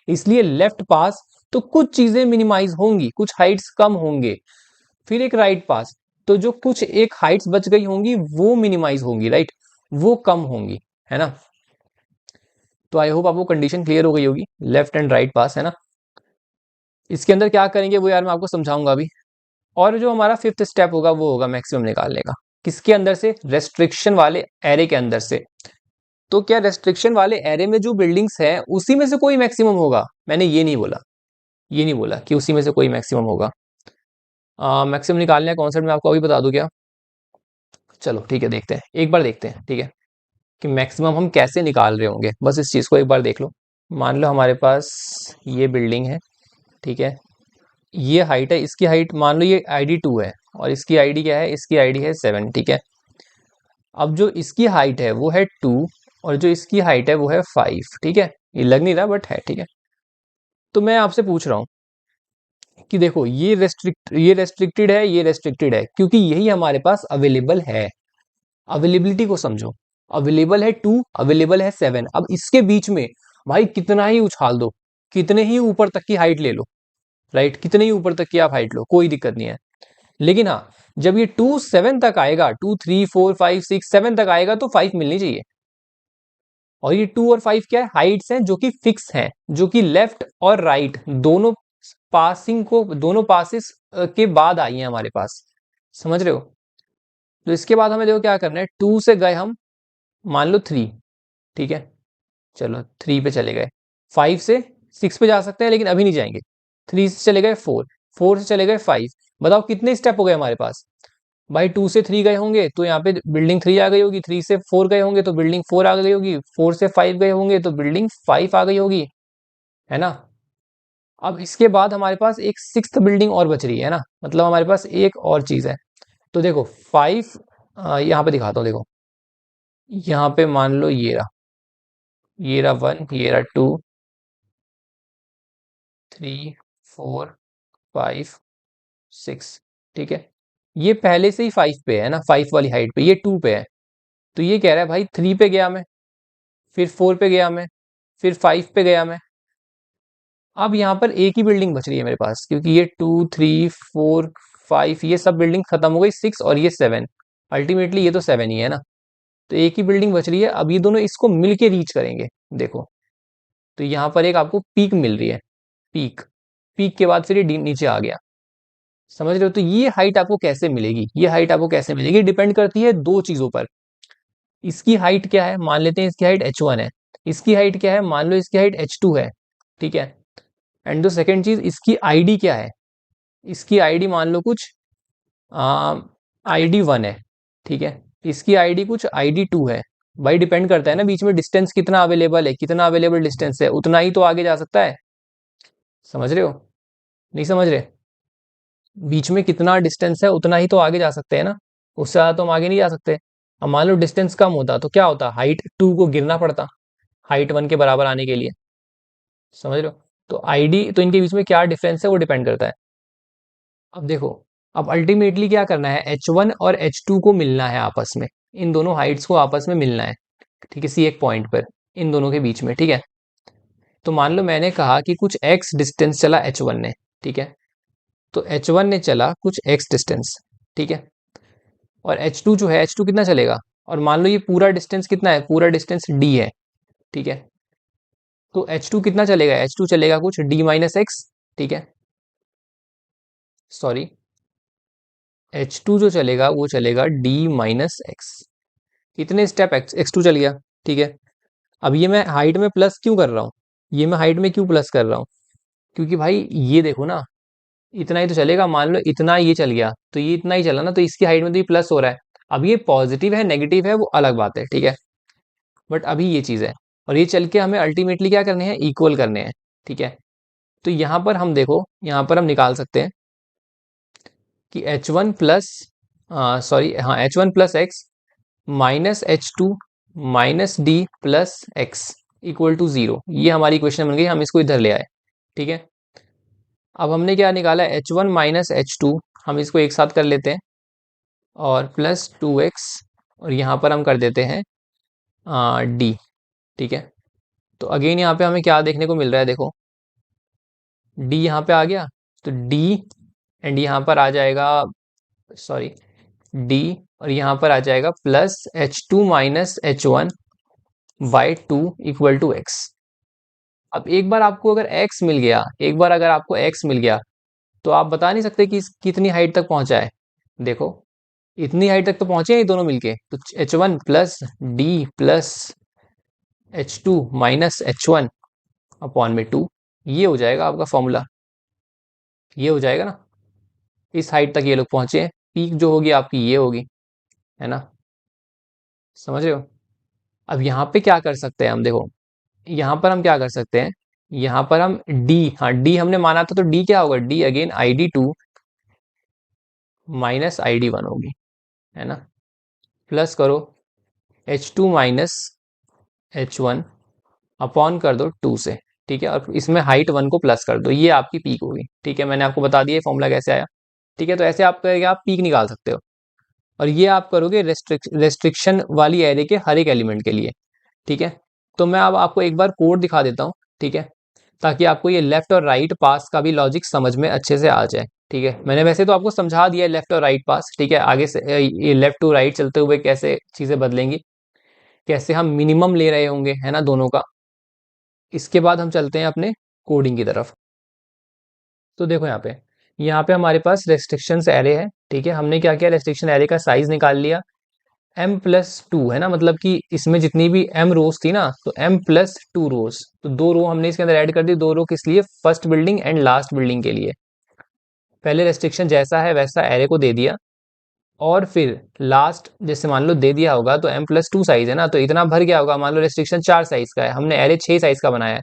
इसलिए लेफ्ट पास तो कुछ चीजें मिनिमाइज होंगी, कुछ हाइट्स कम होंगे, फिर एक राइट पास तो जो कुछ एक हाइट्स बच गई होंगी वो मिनिमाइज होंगी, राइट, वो कम होंगी, है ना। तो आई होप आपको कंडीशन क्लियर हो गई होगी, लेफ्ट एंड राइट पास, है ना। इसके अंदर क्या करेंगे वो यार मैं आपको समझाऊंगा अभी। और जो हमारा फिफ्थ स्टेप होगा वो होगा मैक्सिमम निकालने का, किसके अंदर से, रेस्ट्रिक्शन वाले एरे के अंदर से। तो क्या रेस्ट्रिक्शन वाले एरे में जो बिल्डिंग्स है उसी में से कोई मैक्सिमम होगा? मैंने ये नहीं बोला, ये नहीं बोला कि उसी में से कोई मैक्सिमम होगा। मैक्सिमम निकालने का कॉन्सेप्ट मैं आपको अभी बता दूं क्या? चलो ठीक है, देखते हैं, एक बार देखते हैं, ठीक है, कि मैक्सिमम हम कैसे निकाल रहे होंगे, बस इस चीज को एक बार देख लो। मान लो हमारे पास ये बिल्डिंग है, ठीक है, ये हाइट है, इसकी हाइट मान लो ये ID 2 है, और इसकी आईडी क्या है, इसकी आईडी है 7, ठीक है। अब जो इसकी हाइट है वो है 2, और जो इसकी हाइट है वो है 5, ठीक है। ये लग नहीं रहा बट है, ठीक है। तो मैं आपसे पूछ रहा हूँ कि देखो ये रेस्ट्रिक्टेड है, ये रेस्ट्रिक्टेड है, क्योंकि यही हमारे पास अवेलेबल है। अवेलेबिलिटी को समझो, अवेलेबल है 2, अवेलेबल है 7, अब इसके बीच में भाई कितना ही उछाल दो, कितने ही ऊपर तक की हाइट ले लो, राइट, कितने ही ऊपर तक की आप हाइट लो, कोई दिक्कत नहीं है। लेकिन हाँ, जब ये 2 7 तक आएगा, 2 3 4 5 6 7 तक आएगा तो 5 मिलनी चाहिए। और ये 2 और 5 क्या है, हाइट्स हैं जो कि फिक्स हैं, जो कि लेफ्ट और राइट दोनों पासिंग को, दोनों पासिस के बाद आई है हमारे पास, समझ रहे हो। तो इसके बाद हमें देखो क्या करना है, 2 से गए हम, मान लो 3, ठीक है, चलो 3 पे चले गए, 5 से 6 पे जा सकते हैं लेकिन अभी नहीं जाएंगे, 3 से चले गए 4, 4 से चले गए 5। बताओ कितने स्टेप हो गए हमारे पास, भाई 2 से 3 गए होंगे तो यहाँ पे बिल्डिंग 3 आ गई होगी, 3 से 4 गए होंगे तो बिल्डिंग 4 आ गई होगी, 4 से 5 गए होंगे तो बिल्डिंग 5 आ गई होगी, है ना। अब इसके बाद हमारे पास एक सिक्स्थ बिल्डिंग और बच रही है ना, मतलब हमारे पास एक और चीज है। तो देखो 5, यहाँ पे दिखाता हूँ, देखो यहाँ पे मान लो ये रहा 1, ये रहा 2, 3 4 5 6, ठीक है। ये पहले से ही 5 पे है ना, 5 वाली हाइट पे, ये 2 पे है। तो ये कह रहा है भाई 3 पे गया मैं, फिर 4 पे गया मैं, फिर 5 पे गया मैं। अब यहाँ पर एक ही बिल्डिंग बच रही है मेरे पास, क्योंकि ये 2 3 4 5 ये सब बिल्डिंग खत्म हो गई, 6 और ये 7, अल्टीमेटली ये तो 7 ही है ना। तो एक ही बिल्डिंग बच रही है, अब ये दोनों इसको मिलके रीच करेंगे, देखो। तो यहाँ पर एक आपको पीक मिल रही है, पीक, पीक के बाद फिर ये नीचे आ गया, समझ रहे हो। तो ये हाइट आपको कैसे मिलेगी, ये हाइट आपको कैसे मिलेगी, डिपेंड करती है दो चीजों पर। इसकी हाइट क्या है, मान लेते हैं इसकी हाइट h1 है, इसकी हाइट क्या है, मान लो इसकी हाइट h2 है, ठीक है। एंड जो सेकंड चीज, इसकी आईडी क्या है, इसकी आईडी मान लो कुछ ID 1 है, ठीक है, इसकी आईडी कुछ ID 2 है। भाई डिपेंड करता है ना, बीच में डिस्टेंस कितना अवेलेबल है, कितना अवेलेबल डिस्टेंस है उतना ही तो आगे जा सकता है, समझ रहे हो, नहीं समझ रहे, बीच में कितना डिस्टेंस है उतना ही तो आगे जा सकते हैं ना, उससे ज्यादा तो हम आगे नहीं जा सकते। अब मान लो डिस्टेंस कम होता तो क्या होता, हाइट 2 को गिरना पड़ता, हाइट 1 के बराबर आने के लिए, समझ रहे हो। तो आईडी, तो इनके बीच में क्या डिफरेंस है वो डिपेंड करता है। अब देखो, अब अल्टीमेटली क्या करना है, H1 और H2 को मिलना है आपस में, इन दोनों हाइट्स को आपस में मिलना है, ठीक है, सी एक पॉइंट पर, इन दोनों के बीच में, ठीक है। तो मान लो मैंने कहा कि कुछ x डिस्टेंस चला H1 ने, ठीक है, तो H1 ने चला कुछ x डिस्टेंस, ठीक है, और H2 जो है, H2 कितना चलेगा, और मान लो ये पूरा डिस्टेंस कितना है, पूरा डिस्टेंस d है, ठीक है, तो H2 कितना चलेगा, H2 चलेगा कुछ d माइनस एक्स, ठीक है, सॉरी, H2 जो चलेगा वो चलेगा d माइनस एक्स, कितने स्टेप x2 चल गया, ठीक है। अब ये मैं हाइट में प्लस क्यों कर रहा हूँ, ये मैं हाइट में क्यों प्लस कर रहा हूँ, क्योंकि भाई ये देखो ना, इतना ही तो चलेगा, मान लो इतना ये चल गया, तो ये इतना ही चला ना, तो इसकी हाइट में तो ये प्लस हो रहा है। अब ये पॉजिटिव है नेगेटिव है वो अलग बात है, ठीक है, बट अभी ये चीज है, और ये चल के हमें अल्टीमेटली क्या करने हैं, इक्वल करने हैं, ठीक है। तो यहाँ पर हम देखो, यहाँ पर हम निकाल सकते हैं कि H1 प्लस, सॉरी हाँ, H1 plus x minus H2 minus d plus x equal to zero, ये हमारी इक्वेशन बन गई, हम इसको इधर ले आए, ठीक है। अब हमने क्या निकाला, H1 माइनस H2, हम इसको एक साथ कर लेते हैं, और प्लस 2x, और यहाँ पर हम कर देते हैं डी, ठीक है। तो अगेन यहाँ पे हमें क्या देखने को मिल रहा है, देखो डी यहाँ पे आ गया, तो डी एंड यहाँ पर आ जाएगा, सॉरी, डी, और यहाँ पर आ जाएगा plus H2 minus H1 by 2 equal to x. अब एक बार आपको अगर x मिल गया, एक बार अगर आपको x मिल गया, तो आप बता नहीं सकते कि कितनी हाइट तक पहुंचा है। देखो, इतनी हाइट तक तो पहुंचे हैं ये दोनों मिलके, तो H1 plus D plus H2 minus H1 upon में 2, ये हो जाएगा आपका फॉर्मूला, ये हो जाएगा ना, इस हाइट तक ये लोग पहुंचे हैं, पीक जो होगी आपकी ये होगी, है ना, समझ रहे हो। अब यहाँ पे क्या कर सकते हैं हम, देखो यहाँ पर हम क्या कर सकते हैं, यहाँ पर हम d, हाँ d हमने माना था, तो d क्या होगा, d again ID2 minus ID1 होगी, है ना, प्लस करो H2 माइनस H1 अपॉन कर दो 2 से, ठीक है, और इसमें हाइट 1 को प्लस कर दो, ये आपकी पीक होगी, ठीक है, मैंने आपको बता दिया फॉर्मूला कैसे आया, ठीक है। तो ऐसे आप करके आप पीक निकाल सकते हो, और ये आप करोगे रेस्ट्रिक्शन वाली एरे के हर एक एलिमेंट के लिए, ठीक है। तो मैं अब आपको एक बार कोड दिखा देता हूँ, ठीक है, ताकि आपको ये लेफ्ट और राइट पास का भी लॉजिक समझ में अच्छे से आ जाए, ठीक है। मैंने वैसे तो आपको समझा दिया है लेफ्ट और राइट पास, ठीक है, आगे से ये लेफ्ट टू राइट चलते हुए कैसे चीजें बदलेंगी, कैसे हम मिनिमम ले रहे होंगे, है ना, दोनों का। इसके बाद हम चलते हैं अपने कोडिंग की तरफ। तो देखो यहाँ पे हमारे पास रेस्ट्रिक्शंस एरे है, ठीक है, हमने क्या किया, रेस्ट्रिक्शन एरे का साइज निकाल लिया m+2, है ना, मतलब कि इसमें जितनी भी m रोज थी ना, तो m+2 रोज, तो दो रो हमने इसके अंदर ऐड कर दी, दो रो किस लिए, first building and last building के लिए। पहले रेस्ट्रिक्शन जैसा है वैसा एरे को दे दिया, और फिर लास्ट जैसे मान लो दे दिया होगा, तो m+2 साइज है ना, तो इतना भर गया होगा, मान लो रेस्ट्रिक्शन 4 साइज का है, हमने एरे 6 साइज का बनाया है,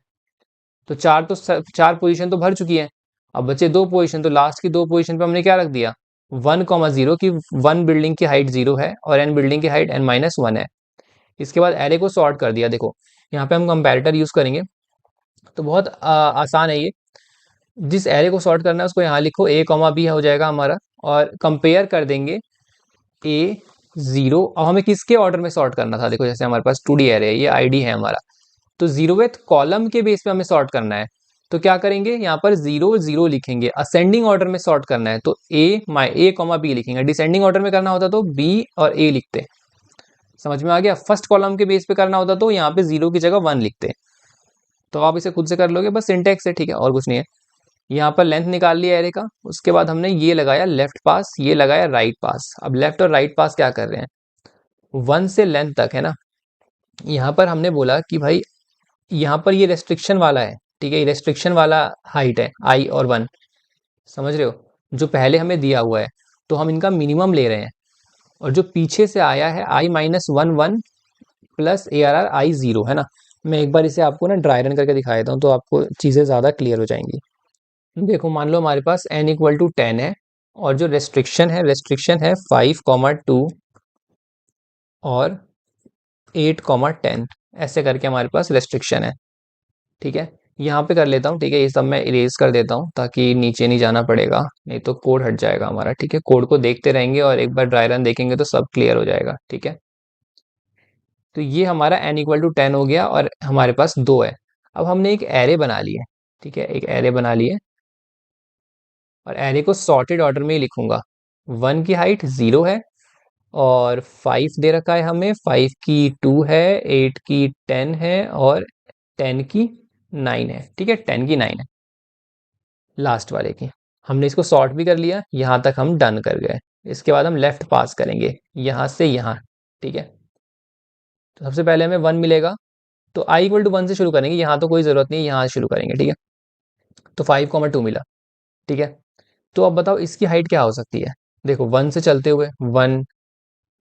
तो चार पोजीशन तो भर चुकी है, अब बचे दो पोजीशन, तो लास्ट की दो पोजीशन पे हमने क्या रख दिया, 1,0 की, वन बिल्डिंग की हाइट 0 है और n बिल्डिंग की हाइट n-1 है। इसके बाद एरे को सॉर्ट कर दिया, देखो यहाँ पे हम कंपैरेटर यूज करेंगे, तो बहुत आसान है ये, जिस एरे को सॉर्ट करना है उसको यहाँ लिखो, a कॉमा बी हो जाएगा हमारा, और कंपेयर कर देंगे a 0। अब हमें किसके ऑर्डर में सॉर्ट करना था, देखो जैसे हमारे पास 2D एरे है, ये ID है हमारा, तो 0वेथ कॉलम के बेस पे हमें सॉर्ट करना है, तो क्या करेंगे, यहाँ पर 0 0 लिखेंगे, असेंडिंग ऑर्डर में सॉर्ट करना है, तो a कॉमा बी लिखेंगे, डिसेंडिंग ऑर्डर में करना होता तो b और a लिखते, समझ में आ गया। फर्स्ट कॉलम के बेस पे करना होता तो यहाँ पे 0 की जगह 1 लिखते, तो आप इसे खुद से कर लोगे, बस सिंटेक्स है, ठीक है, और कुछ नहीं है। यहाँ पर लेंथ निकाल लिया एरे का, उसके बाद हमने ये लगाया लेफ्ट पास, ये लगाया राइट पास। अब लेफ्ट और राइट पास क्या कर रहे हैं, 1 से लेंथ तक, है ना। यहाँ पर हमने बोला कि भाई यहाँ पर ये रेस्ट्रिक्शन वाला है, ठीक है, ये रेस्ट्रिक्शन वाला हाइट है i और 1, समझ रहे हो, जो पहले हमें दिया हुआ है, तो हम इनका मिनिमम ले रहे हैं, और जो पीछे से आया है i-1 प्लस ARR i 0, है ना। मैं एक बार इसे आपको ना ड्राई रन करके दिखा देता हूँ, तो आपको चीज़ें ज़्यादा क्लियर हो जाएंगी। देखो मान लो हमारे पास n=10 है, और जो रेस्ट्रिक्शन है 5,2 और 8,10, ऐसे करके हमारे पास रेस्ट्रिक्शन है। ठीक है, यहाँ पे कर लेता हूँ। ठीक है, ये सब मैं इरेज कर देता हूँ ताकि नीचे नहीं जाना पड़ेगा, नहीं तो कोड हट जाएगा हमारा। ठीक है, कोड को देखते रहेंगे और एक बार ड्राई रन देखेंगे तो सब क्लियर हो जाएगा। ठीक है, तो ये हमारा n = 10 हो गया और हमारे पास 2 है। अब हमने एक एरे बना ली है। ठीक है, एक एरे बना ली है और एरे को सॉर्टेड ऑर्डर में ही लिखूंगा। 1 की हाइट 0 है और 5 दे रखा है हमें, 5 की 2 है, 8 की 10 है और 10 की 9 है। ठीक है, 10 की 9 है लास्ट वाले की। हमने इसको सॉर्ट भी कर लिया, यहाँ तक हम डन कर गए। इसके बाद हम लेफ्ट पास करेंगे यहाँ से यहाँ। ठीक है, तो सबसे पहले हमें 1 मिलेगा, तो i = 1 से शुरू करेंगे, यहाँ तो कोई ज़रूरत नहीं है, यहाँ से शुरू करेंगे। ठीक है, तो 5, 2 मिला। ठीक है, तो अब बताओ इसकी हाइट क्या हो सकती है। देखो 1 से चलते हुए 1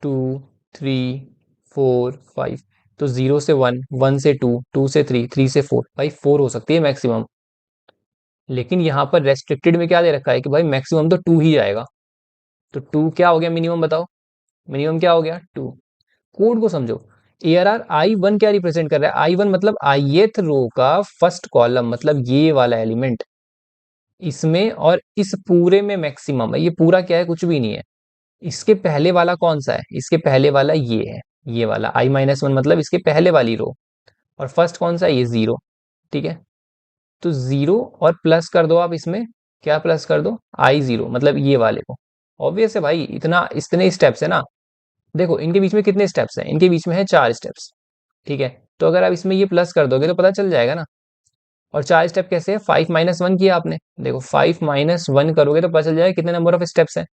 2 3 4 5, तो 0 से 1, 1 से 2, 2 से 3, 3 से 4, भाई 4 हो सकती है मैक्सिमम। लेकिन यहाँ पर रेस्ट्रिक्टेड में क्या दे रखा है कि भाई मैक्सिमम तो 2 ही आएगा। तो 2 क्या हो गया मिनिमम, बताओ मिनिमम क्या हो गया 2। कोड को समझो, ARR I1 क्या रिप्रेजेंट कर रहा है, I1 मतलब ith रो का फर्स्ट कॉलम, मतलब ये वाला एलिमेंट इसमें, और इस पूरे में मैक्सिमम है। ये पूरा क्या है, कुछ भी नहीं है। इसके पहले वाला कौन सा है, इसके पहले वाला ये है, ये वाला I-1 मतलब इसके पहले वाली रो, और फर्स्ट कौन सा है, ये 0। ठीक है, तो 0 और प्लस कर दो आप इसमें, क्या प्लस कर दो, I0 मतलब ये वाले को। ऑब्वियस है भाई, इतना इतने स्टेप्स है ना। देखो इनके बीच में कितने स्टेप्स हैं, इनके बीच में है 4 स्टेप्स। ठीक है, तो अगर आप इसमें ये प्लस कर दोगे तो पता चल जाएगा ना। और 4 स्टेप कैसे है, 5 - 1 किया आपने, देखो 5 - 1 करोगे तो पता चल जाएगा कितने नंबर ऑफ स्टेप्स हैं।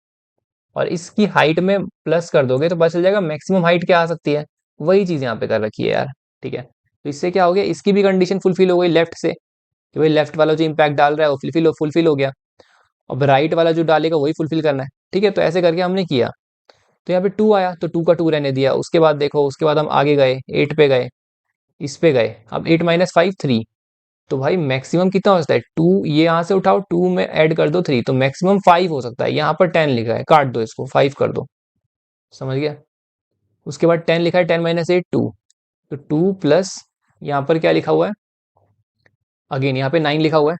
और इसकी हाइट में प्लस कर दोगे तो पता चल जाएगा मैक्सिमम हाइट क्या आ सकती है। वही चीज यहाँ पे कर रखी है यार। ठीक है, तो इससे क्या हो गया, इसकी भी कंडीशन फुलफिल हो गई लेफ्ट से, कि भाई लेफ्ट वाला जो इम्पैक्ट डाल रहा है वो फुलफिल हो गया। अब राइट वाला जो डालेगा वही फुलफिल करना है। ठीक है, तो ऐसे करके हमने किया। तो यहाँ पे 2 आया तो 2 का 2 रहने दिया। उसके बाद देखो, उसके बाद हम आगे गए, 8 पे गए, इस पे गए। अब 8 - 5 3, तो भाई मैक्सिमम कितना हो सकता है 2, ये यहाँ से उठाओ, 2 में ऐड कर दो 3, तो मैक्सिमम 5 हो सकता है। यहाँ पर 10 लिखा है, काट दो इसको, 5 कर दो, समझ गया। उसके बाद 10 लिखा है, 10 - 8 2, तो 2 प्लस यहाँ पर क्या लिखा हुआ है, अगेन यहाँ पे 9 लिखा हुआ है।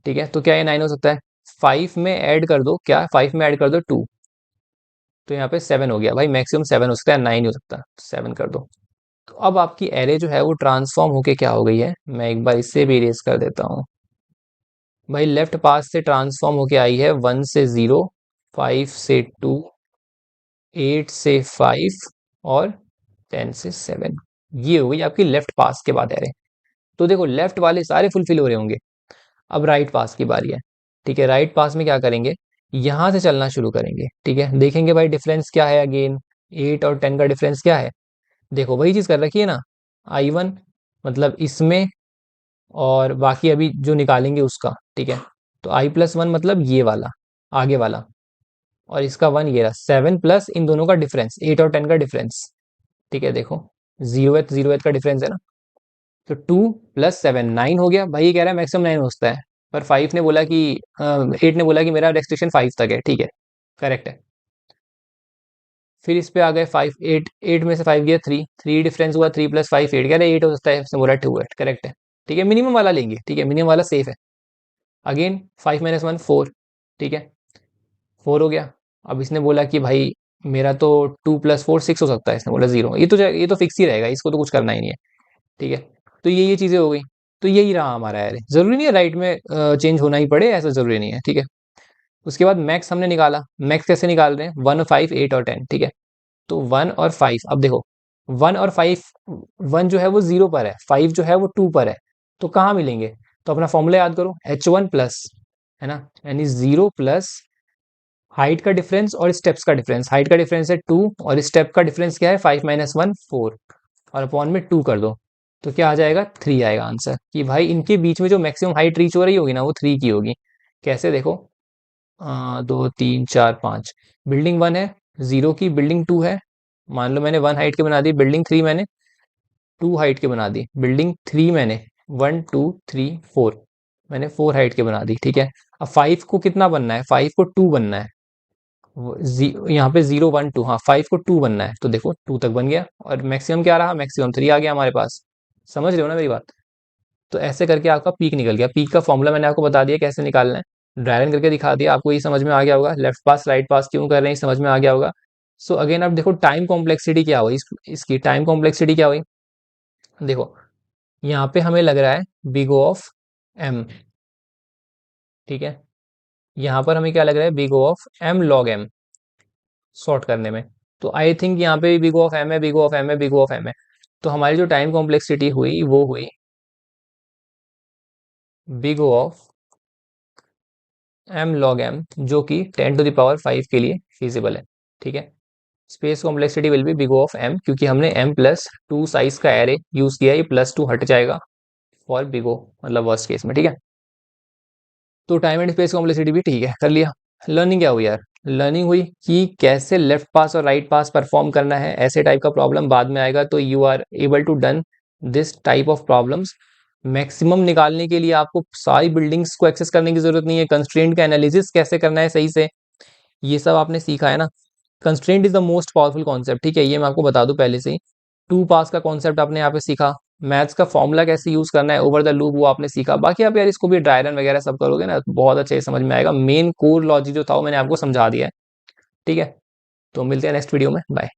ठीक है, तो क्या ये 9 हो सकता है, 5 में ऐड कर दो, क्या 5 में ऐड कर दो 2, तो यहाँ पे 7 हो गया। भाई मैक्सिमम 7 हो सकता है, 9 नहीं हो सकता, 7 कर दो। तो अब आपकी एरे जो है वो ट्रांसफॉर्म होके क्या हो गई है, मैं एक बार इससे भी इरेज कर देता हूँ। भाई लेफ्ट पास से ट्रांसफॉर्म होके आई है 1 से 0, 5 से 2, 8 से 5 और 10 से 7। ये हो गई आपकी लेफ्ट पास के बाद एरे। तो देखो लेफ्ट वाले सारे फुलफिल हो रहे होंगे। अब राइट पास की बारी है। ठीक है, राइट पास में क्या करेंगे, यहां से चलना शुरू करेंगे। ठीक है, देखेंगे भाई डिफरेंस क्या है, अगेन 8 और 10 का डिफरेंस क्या है। देखो वही चीज कर रखी है ना, I1 मतलब इसमें, और बाकी अभी जो निकालेंगे उसका। ठीक है, तो I+1 मतलब ये वाला, आगे वाला, और इसका 1 ये रहा, 7 प्लस इन दोनों का डिफरेंस, 8 और 10 का डिफरेंस। ठीक है, देखो 0th का डिफरेंस है ना, तो 2 + 7 9 हो गया। भाई ये कह रहा है मैक्सिमम 9 हो सकता है, पर 5 ने बोला कि 8 ने बोला कि मेरा रेस्ट्रिक्शन 5 तक है। ठीक है, करेक्ट है। फिर इस पे आ गए 5, 8, 8 में से 5 गया 3, 3 डिफरेंस हुआ, 3 + 5 8, कह रहे 8 हो सकता है, इसने बोला 2 है, करेक्ट है। ठीक है, मिनिमम वाला लेंगे। ठीक है, मिनिमम वाला सेफ है। अगेन 5 - 1 4। ठीक है, 4 हो गया। अब इसने बोला कि भाई मेरा तो 2 + 4 6 हो सकता है, इसने बोला 0, ये तो फिक्स ही रहेगा, इसको तो कुछ करना ही नहीं है। ठीक है, तो ये चीजें हो गई। तो यही रहा हमारा एरे। जरूरी नहीं है राइट में चेंज होना ही पड़े, ऐसा जरूरी नहीं है। ठीक है, उसके बाद मैक्स हमने निकाला। मैक्स कैसे निकाल रहे हैं, 1 5 8 और 10। ठीक है, तो 1 और 5, अब देखो 1 और 5, 1 जो है वो 0 पर है, 5 जो है वो 2 पर है, तो कहाँ मिलेंगे। तो अपना फॉर्मूला याद करो, H1 प्लस, है ना, यानी 0 प्लस हाइट का डिफरेंस और स्टेप्स का डिफरेंस। हाइट का डिफरेंस है 2 और स्टेप का डिफरेंस क्या है, 5 - 1 4, और अपॉन में 2 कर दो, तो क्या आ जाएगा 3 आएगा आंसर। कि भाई इनके बीच में जो मैक्सिमम हाइट रीच हो रही होगी ना वो 3 की होगी। कैसे, देखो 2 3 4 5, बिल्डिंग 1 है 0 की, बिल्डिंग 2 है, मान लो मैंने 1 हाइट के बना दी, बिल्डिंग 3 मैंने 2 हाइट के बना दी, बिल्डिंग 3 मैंने 1 2 3 4 मैंने 4 हाइट के बना दी। ठीक है, अब 5 को कितना बनना है, 5 को 2 बनना है, यहाँ पे 0 1 2, हाँ 5 को 2 बनना है, तो देखो 2 तक बन गया, और मैक्सिमम क्या रहा, मैक्सिमम 3 आ गया हमारे पास। समझ रहे हो ना मेरी बात? तो ऐसे करके आपका पीक निकल गया। पीक का फॉर्मूला मैंने आपको बता दिया कैसे निकालना है, ड्राई रन करके दिखा दिया, आपको ये समझ में आ गया होगा। लेफ्ट पास राइट पास क्यों कर रहे हैं, समझ में आ गया होगा। सो अगेन आप देखो टाइम कॉम्प्लेक्सिटी क्या हुई, इसकी टाइम कॉम्प्लेक्सिटी क्या हुई, देखो यहाँ पे हमें लग रहा है बिग O ऑफ एम, ठीक है। यहाँ पर हमें क्या लग रहा है, big O of m log m, sort करने में। तो आई थिंक यहाँ पे बिग O ऑफ एम है, बिग O ऑफ एम है, बिग O ऑफ एम है। तो हमारी जो टाइम कॉम्प्लेक्सिटी हुई वो हुई big O of m log m, जो कि 10⁵ के लिए फिजिबल है, ठीक है। Space complexity will be big O of m, क्योंकि हमने m+2 साइज का एरे यूज किया है, ये +2 हट जाएगा फॉर बिग O, मतलब वर्स्ट केस में, ठीक है। तो टाइम एंड स्पेस कॉम्प्लेक्सिटी भी ठीक है, कर लिया। लर्निंग क्या हुई यार, लर्निंग हुई कि कैसे लेफ्ट पास और राइट पास परफॉर्म करना है। ऐसे टाइप का प्रॉब्लम बाद में आएगा, तो you are able to done this type of problems. Maximum निकालने के लिए आपको सारी बिल्डिंग्स को एक्सेस करने की जरूरत नहीं है, कंस्ट्रेंट का एनालिसिस कैसे करना है सही से, ये सब आपने सीखा है ना। Constraint is the most powerful concept, ठीक है, ये मैं आपको बता दूं पहले से ही। टू पास का कॉन्सेप्ट आपने यहाँ पे सीखा, मैथ्स का फॉर्मूला कैसे यूज करना है ओवर द लूप वो आपने सीखा। बाकी आप यार इसको भी ड्राई रन वगैरह सब करोगे ना, तो बहुत अच्छे से समझ में आएगा। मेन कोर लॉजिक जो था वो मैंने आपको समझा दिया है, ठीक है। तो मिलते हैं नेक्स्ट वीडियो में, बाय।